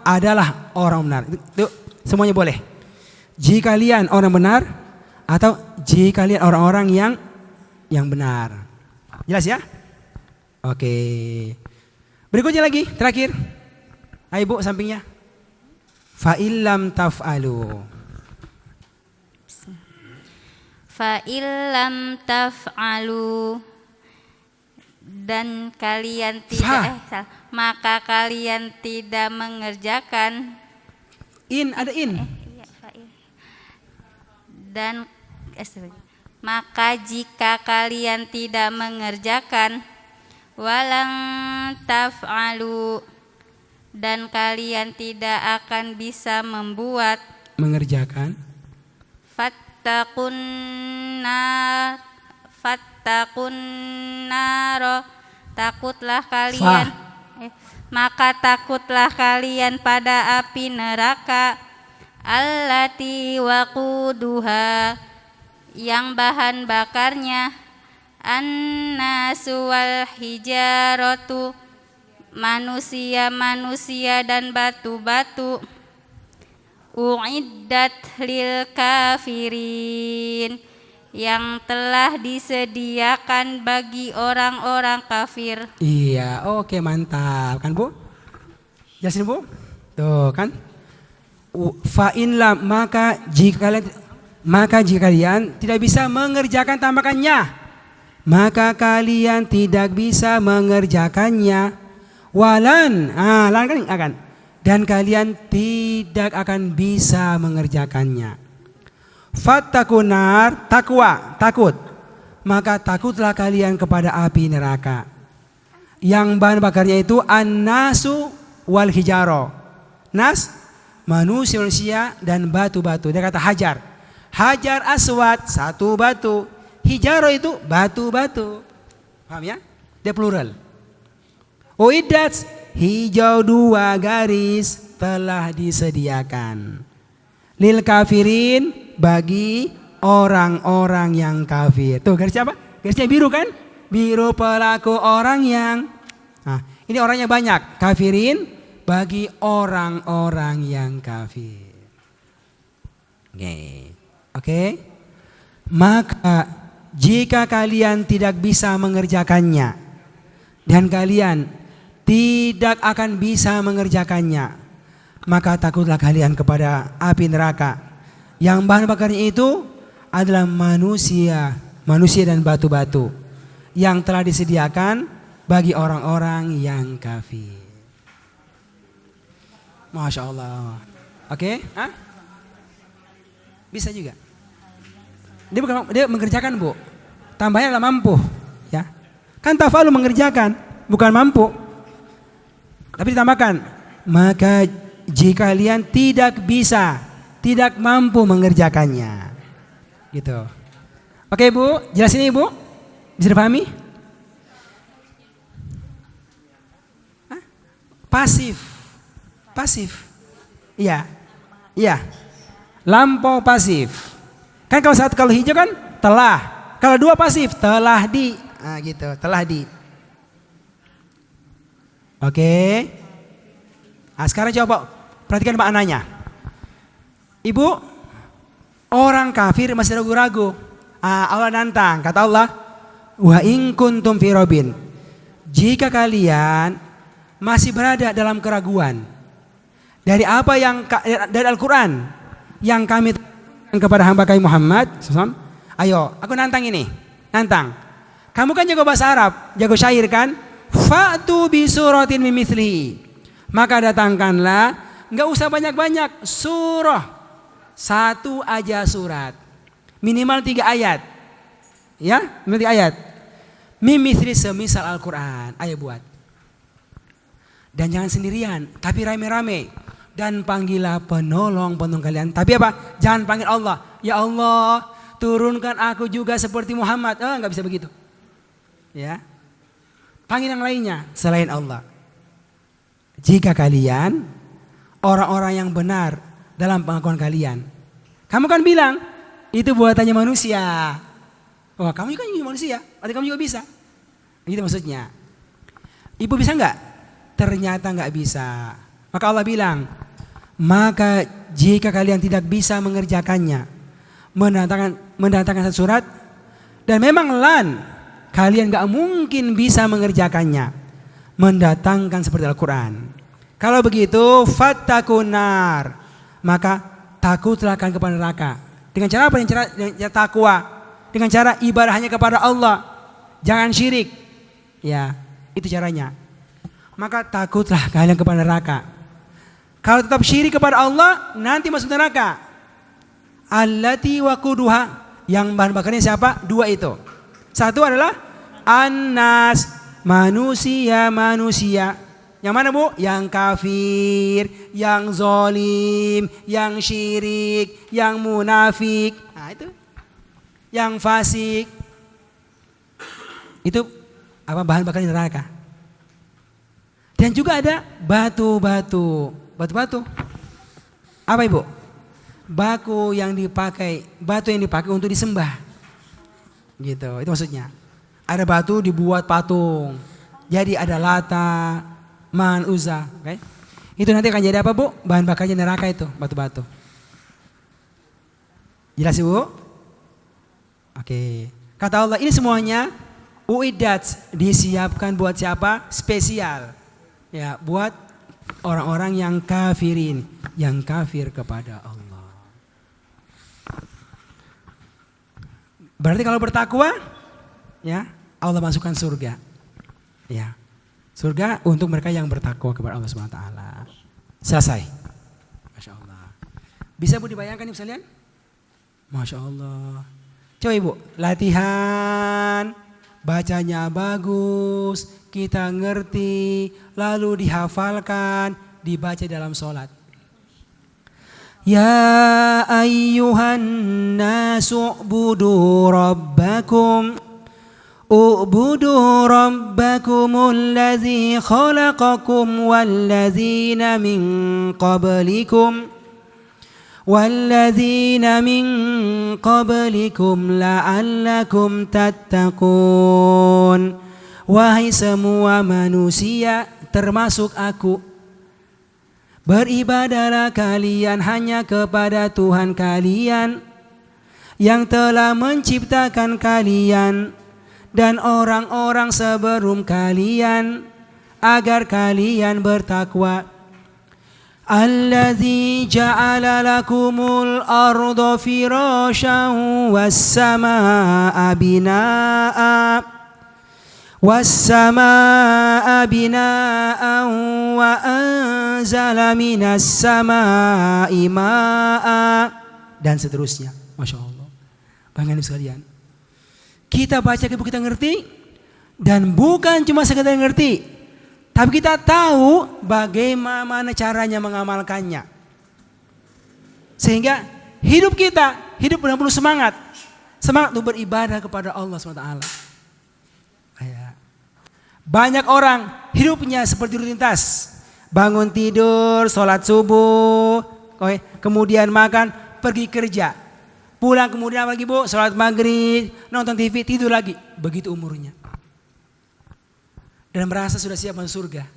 adalah orang benar. Itu semuanya boleh. Jika kalian orang benar, atau jika kalian orang-orang yang benar. Jelas ya? Oke. Berikutnya lagi, terakhir. Ayo Bu, sampingnya. Fa illam taf'alu. Fa illam taf'alu, dan kalian tidak maka kalian tidak mengerjakan. Ada in. Dan maka jika kalian tidak mengerjakan, walang taf'alu, dan kalian tidak akan bisa membuat, mengerjakan, fattaqun nar, takutlah kalian, maka takutlah kalian pada api neraka, allati waquduha, yang bahan bakarnya annasu wal hijaratu, manusia dan batu-batu, uiddat lil kafirin, yang telah disediakan bagi orang-orang kafir. Iya, oke, mantap kan Bu? Jelasin Bu? Tuh kan? Fa in lam, maka jika kalian maka jika kalian tidak bisa mengerjakan tambakannya, maka kalian tidak bisa mengerjakannya. Walan, lan kan akan, dan kalian tidak akan bisa mengerjakannya. Fattakunar, takwa, takut. Maka takutlah kalian kepada api neraka. Yang bahan bakarnya itu an-nasu wal hijaro. Nas, manusia dan batu-batu. Dia kata hajar. Hajar aswad, satu batu. Hijaro itu batu-batu. Paham ya? Dia plural. Uiddat, hijau 2 garis telah disediakan. Lil kafirin, bagi orang-orang yang kafir. Tuh garisnya apa? Garisnya biru kan? Biru pelaku orang yang. Nah, ini orangnya banyak. Kafirin bagi orang-orang yang kafir. Oke. Maka jika kalian tidak bisa mengerjakannya dan kalian tidak akan bisa mengerjakannya, maka takutlah kalian kepada api neraka yang bahan bakarnya itu adalah manusia dan batu-batu yang telah disediakan bagi orang-orang yang kafir. Masya Allah. Oke? Bisa juga. Dia mengerjakan, Bu. Tambahnya adalah mampu, ya. Kan tafalu mengerjakan, bukan mampu. Tapi ditambahkan, maka jika kalian tidak bisa, tidak mampu mengerjakannya. Gitu. Oke, Bu, jelasin Ibu. Bisa dipahami? Pasif. Pasif. Iya. Iya. Lampau pasif. Kan kalau hijau kan telah. Kalau 2 pasif, telah di. Nah, gitu, telah di. Oke. Nah, sekarang coba perhatikan maknanya. Ibu, orang kafir masih ragu-ragu. Allah nantang, kata Allah, wa in kuntum fi raibin. Jika kalian masih berada dalam keraguan dari apa yang dari Al-Qur'an yang kami kepada hamba kami Muhammad SAW, ayo, aku nantang ini. Nantang. Kamu kan jago bahasa Arab, jago syair kan? Fa'tu bi suratin mimithlihi. Maka datangkanlah, enggak usah banyak-banyak, surah. 1 aja surat. Minimal 3 ayat. Ya, minimal 3 ayat. Mimithli semisal Al-Qur'an. Ayo buat. Dan jangan sendirian, tapi rame-rame. Dan panggillah penolong kalian. Tapi apa? Jangan panggil Allah. Ya Allah, turunkan aku juga seperti Muhammad. Enggak bisa begitu. Ya. Panggil yang lainnya selain Allah. Jika kalian orang-orang yang benar dalam pengakuan kalian, kamu kan bilang itu buatannya manusia. Wah, kamu juga manusia, berarti kamu juga bisa. Gitu maksudnya. Ibu bisa enggak? Ternyata enggak bisa. Maka Allah bilang, maka jika kalian tidak bisa mengerjakannya, mendatangkan satu surat, dan memang kalian enggak mungkin bisa mengerjakannya, mendatangkan seperti Al-Quran. Kalau begitu, fattakunar, maka takutlah akan kepada neraka. Dengan cara apa? Dengan cara takwa, dengan cara ibadah hanya kepada Allah, jangan syirik. Ya, itu caranya. Maka takutlah kalian kepada neraka. Kalau tetap syirik kepada Allah, nanti masuk neraka. Allati waquduha, yang bahan bakarnya siapa? 2 itu. Satu adalah an-nas, manusia. Yang mana, Bu? Yang kafir, yang zalim, yang syirik, yang munafik. Nah, itu. Yang fasik. Itu apa bahan bakarnya neraka. Dan juga ada batu-batu. Batu-batu. Apa, Ibu? Batu yang dipakai untuk disembah. Gitu, itu maksudnya. Ada batu dibuat patung. Jadi ada Lata, Man, Uzza, okay? Itu nanti akan jadi apa, Bu? Bahan bakarnya neraka itu, batu-batu. Jelas, Ibu? Oke. Kata Allah, ini semuanya uiddat, disiapkan buat siapa? Spesial. Ya, buat orang-orang yang kafirin, yang kafir kepada Allah. Berarti kalau bertakwa, ya Allah masukkan surga. Ya, surga untuk mereka yang bertakwa kepada Allah Subhanahu Wa Taala. Selesai. Masya Allah. Bisa Bu dibayangkan Ibu sekalian? Masya Allah. Coba Ibu, latihan, bacanya bagus, kita ngerti, lalu dihafalkan, dibaca dalam sholat. Ya ayyuhan nasu u'budu rabbakum u'budu rabbakumul ladzi khalaqakum walladzina min qablikum la'allakum tattaqun. Wahai semua manusia termasuk aku, beribadahlah kalian hanya kepada Tuhan kalian yang telah menciptakan kalian dan orang-orang sebelum kalian agar kalian bertakwa. Alladzi ja'ala lakumul arda firasyan was-samaa'a bina'an wa anzala minas samaa'i ma'a, dan seterusnya. Masya Allah. Bangga Ibu sekalian, kita baca Ibu, kita ngerti, dan bukan cuma sekedar ngerti, tapi kita tahu bagaimana caranya mengamalkannya. Sehingga hidup kita hidup penuh semangat untuk beribadah kepada Allah SWT. Banyak orang hidupnya seperti rutinitas, bangun tidur, sholat subuh, kemudian makan, pergi kerja, pulang kemudian lagi Bu, sholat maghrib, nonton TV, tidur lagi, begitu umurnya. Dan merasa sudah siap masuk surga.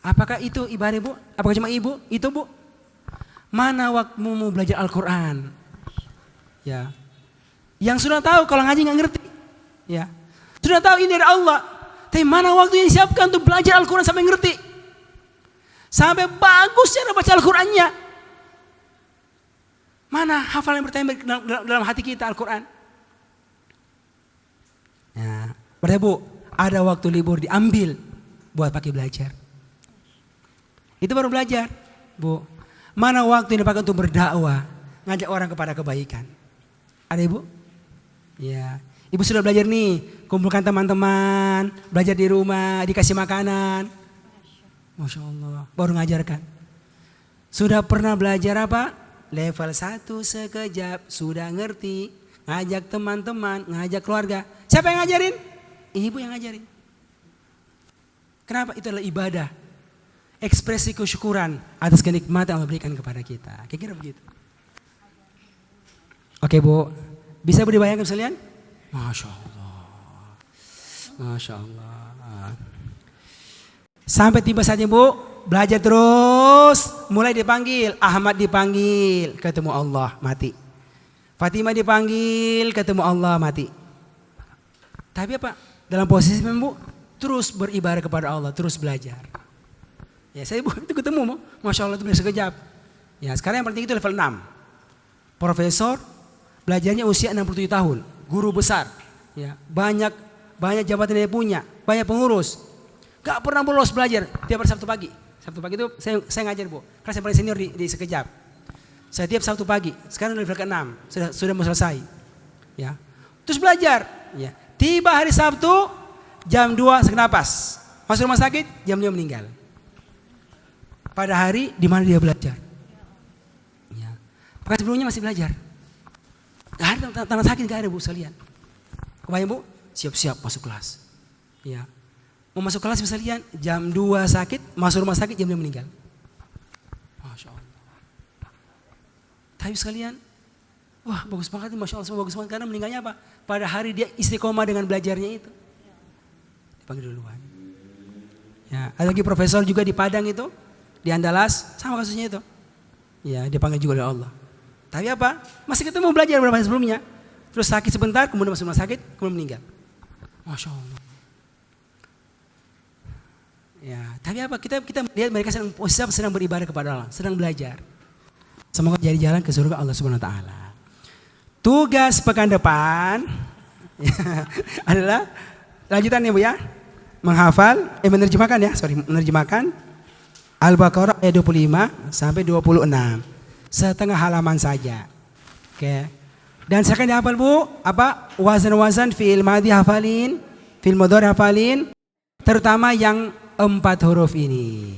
Apakah itu ibadah Bu? Apakah cuma Ibu? Itu Bu? Mana waktumu belajar Al-Quran? Ya, yang sudah tahu kalau ngaji nggak ngerti, ya sudah tahu ini dari Allah. Tapi mana waktu yang disiapkan untuk belajar Al-Quran sampai ngerti? Sampai bagus cara baca Al-Qurannya. Mana hafalan yang bertambah dalam hati kita Al-Quran? Ya, berarti Bu, ada waktu libur diambil buat pakai belajar. Itu baru belajar, Bu. Mana waktu yang dipakai untuk berdakwah, ngajak orang kepada kebaikan? Ada Ibu? Ya. Ibu sudah belajar nih, kumpulkan teman-teman, belajar di rumah, dikasih makanan. Masya Allah, baru ngajarkan. Sudah pernah belajar apa? Level 1 sekejap, sudah ngerti. Ngajak teman-teman, ngajak keluarga. Siapa yang ngajarin? Ibu yang ngajarin. Kenapa? Itu adalah ibadah. Ekspresi kesyukuran atas kenikmatan yang Allah berikan kepada kita. Kira-kira begitu. Oke Bu, bisa Bu dibayangkan sekalian? Masya Allah, Masya Allah. Sampai tiba saatnya Bu, belajar terus, mulai dipanggil, Ahmad dipanggil, ketemu Allah, mati. Fatimah dipanggil, ketemu Allah, mati. Tapi apa? Dalam posisi Bu, terus beribadah kepada Allah, terus belajar. Ya saya Bu, itu ketemu, Masya Allah itu benar sekejap. Ya sekarang yang penting itu level 6. Profesor, belajarnya usia 67 tahun. Guru besar, ya banyak jabatan dia punya, banyak pengurus, gak pernah bolos belajar tiap hari Sabtu pagi. Sabtu pagi itu saya ngajar Bu, karena saya paling senior di sekejap. Saya tiap Sabtu pagi, sekarang level ke-6, sudah mau selesai, ya. Terus belajar, ya. Tiba hari Sabtu jam 2 sesak napas, masuk rumah sakit jam 5 meninggal. Pada hari di mana dia belajar, ya. Pekan sebelumnya masih belajar. Gak ada tanda sakit, gak ada Bu sekalian. Kebayang Bu, siap-siap masuk kelas. Ya. Mau masuk kelas misalnya jam 2 sakit, masuk rumah sakit jam 5 meninggal. Masya Allah. Tapi sekalian, wah bagus banget, Masya Allah, bagus banget. Karena meninggalnya apa? Pada hari dia istiqomah dengan belajarnya itu. Dipanggil duluan. Ya, ada lagi profesor juga di Padang itu, di Andalas, sama kasusnya itu. Ya, dipanggil juga oleh Allah. Tapi apa? Masih ketemu belajar beberapa hari sebelumnya. Terus sakit sebentar, kemudian masuk rumah sakit, kemudian meninggal. Masya Allah. Ya, tapi apa? Kita melihat mereka sedang beribadah kepada Allah, sedang belajar. Semoga jadi jalan ke surga Allah Subhanahu Wa Taala. tugas pekan depan adalah lanjutannya Bu ya. Menghafal, menerjemahkan ya, menerjemahkan Al-Baqarah ayat 25 sampai 26. Setengah halaman saja. Oke. Dan sekarang dihafal Bu, apa? Wazan-wazan fi'il madhi hafalin, fi'il mudhari hafalin, terutama yang 4 huruf ini.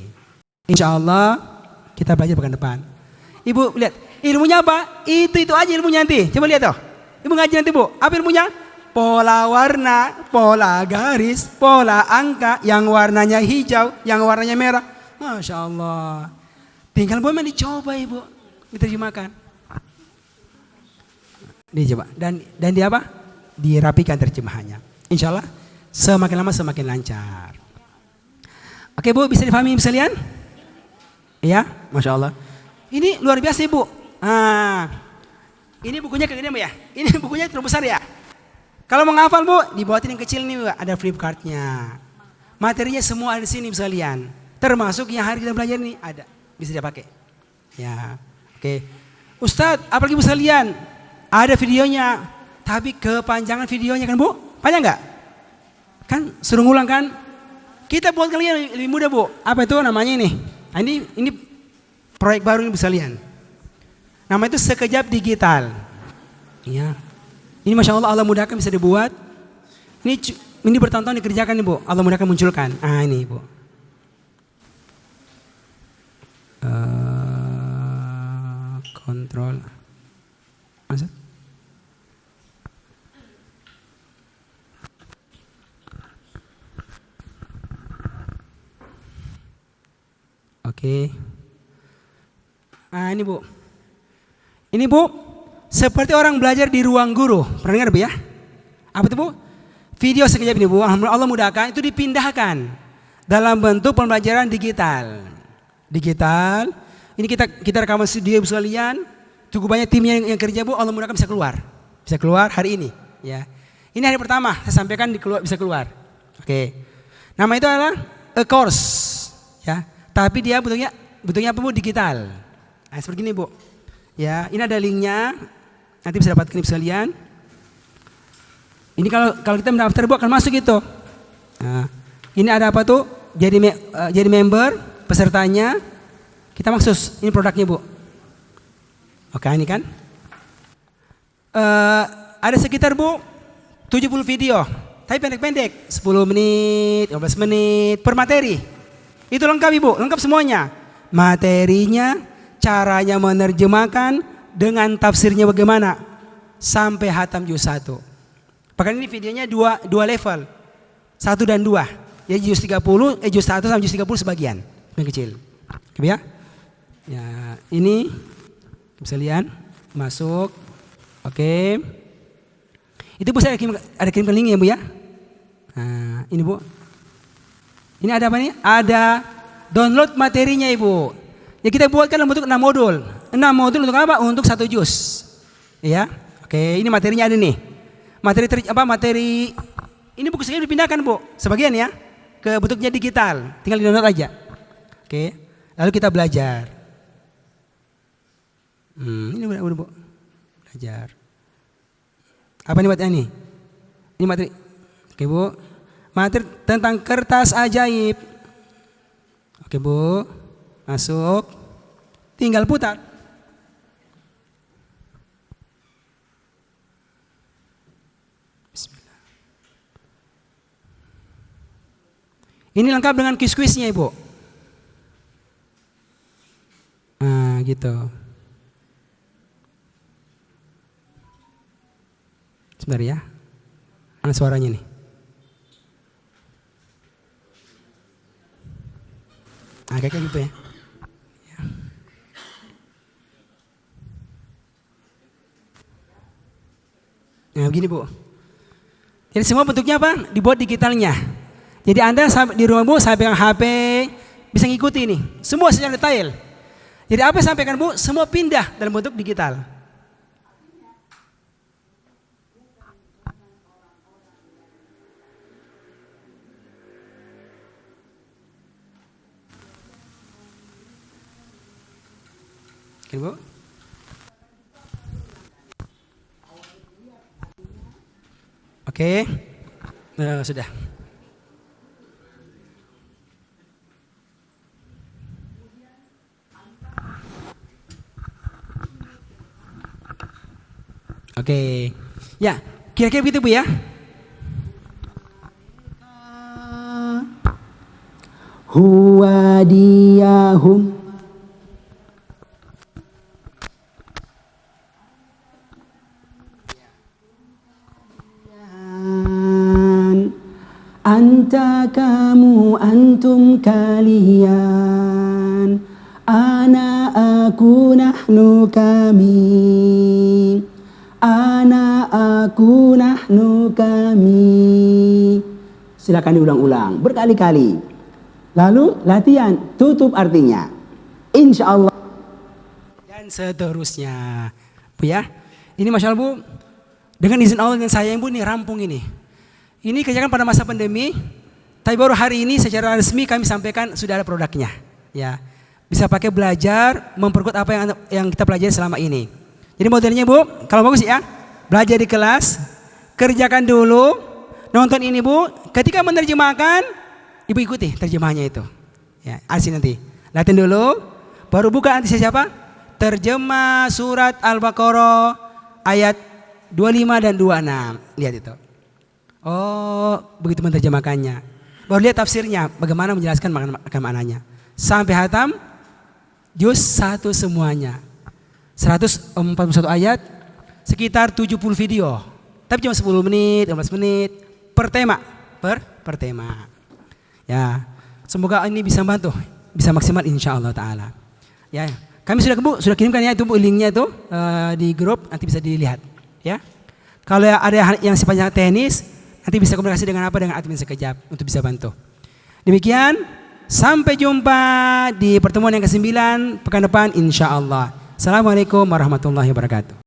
Insya Allah kita belajar pekan depan. Ibu lihat, ilmunya apa? Itu aja ilmunya nanti. Coba lihat tuh. Ibu ngaji nanti Bu, apa ilmunya? Pola warna, pola garis, pola angka, yang warnanya hijau, yang warnanya merah. Masya Allah. Tinggal Bu dicoba Ibu, diterjemahkan. Dicoba dan di apa? Dirapikan terjemahannya. Insya Allah semakin lama semakin lancar. Oke Bu, bisa difahami sekalian? Iya, Masya Allah. Ini luar biasa Ibu. Ini bukunya kegede Bu ya? Ini bukunya terlalu besar ya? Kalau mau ngafal Bu, dibuatin yang kecil nih Bu, ada flip cardnya. Materinya semua ada di sini sekalian. Termasuk yang hari kita belajar nih ada, bisa dipakai. Ya, oke. Ustadz, apalagi Bu sekalian, ada videonya, tapi kepanjangan videonya kan Bu? Panjang nggak? Kan suruh ngulang kan? Kita buat kalian lebih mudah Bu. Apa itu namanya ini? Nah, ini proyek baru ini Bu sekalian. Nama itu Sekejap Digital. Ya. Ini Masya Allah, Allah mudahkan bisa dibuat. Ini bertahun-tahun dikerjakan nih Bu. Allah mudahkan munculkan. Ini Bu. Kontrol. Masuk. Oke. Ini Bu. Ini Bu, seperti orang belajar di ruang guru. Pernah dengar Bu ya? Apa itu Bu? Video sekejap ini Bu, Allah mudahkan itu dipindahkan dalam bentuk pembelajaran digital. Digital. Ini kita rekaman studio Bu sekalian. Cukup banyak timnya yang kerja Bu, Allah mudahkan bisa keluar. Bisa keluar hari ini, ya. Ini hari pertama saya sampaikan bisa keluar. Oke. Nama itu adalah a course, ya. Tapi dia bentuknya apa Bu? Digital. Nah, seperti ini Bu. Ya, ini ada linknya. Nanti bisa dapatkan sekalian. Ini kalau kita mendaftar Bu akan masuk itu. Nah, ini ada apa tuh? Jadi member, pesertanya. Kita maksud ini produknya Bu. Oke, ini kan. Ada sekitar Bu 70 video. Tapi pendek-pendek, 10 menit, 15 menit per materi. Itu lengkap Ibu, lengkap semuanya. Materinya, caranya menerjemahkan dengan tafsirnya bagaimana sampai hatam juz 1. Bahkan ini videonya dua level. 1 dan 2. Jadi juz 30, juz 1 sampai juz 30 sebagian. Yang kecil. Oke ya? Ya, ini bisa lihat masuk. Oke. Itu Bu saya ada kirimkan linknya Bu ya. Nah, ini Bu. Ini ada apa nih? Ada download materinya Ibu. Ya kita buatkan dalam bentuk 6 modul. 6 modul untuk apa? Untuk 1 juz. Ya. Oke, ini materinya ada nih. Materi ini buku saya dipindahkan Bu. Sebagian ya ke bentuknya digital. Tinggal di-download aja. Oke. Lalu kita belajar. Ini udah Bu. Belajar. Apa nih materi ini? Ini materi. Oke Bu. Materi tentang kertas ajaib. Oke Bu. Masuk. Tinggal putar. Bismillah. Ini lengkap dengan kuis-kuisnya Ibu. Nah gitu. Sebentar ya. Mana suaranya nih? Nah, kayak gitu ya. Nah begini Bu. Jadi semua bentuknya apa? Dibuat digitalnya. Jadi Anda di rumah Bu saya pegang HP bisa ngikuti ini. Semua secara detail. Jadi apa yang sampaikan Bu? Semua pindah dalam bentuk digital. Oke Bu. Oke. Sudah. Oke. Ya, kira-kira begitu Bu ya. Huwa diyahum anta kamu antum kalian ana aku nahnu kami ana aku nahnu kami. Silakan diulang-ulang berkali-kali. Lalu latihan tutup artinya. Insya Allah dan seterusnya. Bu ya. Ini Masya Allah Bu. Dengan izin Allah dan saya Bu ini rampung ini. Ini kerjakan pada masa pandemi. Tapi baru hari ini secara resmi kami sampaikan sudah ada produknya. Ya. Bisa pakai belajar, memperkuat apa yang kita pelajari selama ini. Jadi modelnya Bu, kalau bagus ya, belajar di kelas, kerjakan dulu, nonton ini Bu, ketika menerjemahkan, Ibu ikuti terjemahannya itu. Ya, asli nanti. Latihan dulu, baru buka nanti siapa? Terjemah surat Al-Baqarah ayat 25 dan 26. Lihat itu. Oh, begitu menerjemahkannya. Baru lihat tafsirnya, bagaimana menjelaskan maknanya. Sampai hatam, juz 1 semuanya. 141 ayat, sekitar 70 video. Tapi cuma 10 menit, 15 menit per tema, per tema. Ya, semoga ini bisa bantu, bisa maksimal insya Allah Taala. Ya, kami sudah kirimkan ya itu Bu linknya itu di grup, nanti bisa dilihat. Ya, kalau ada yang sifatnya teknis, nanti bisa komunikasi dengan admin sekejap untuk bisa bantu. Demikian, sampai jumpa di pertemuan yang ke-9 pekan depan insya Allah. Assalamualaikum warahmatullahi wabarakatuh.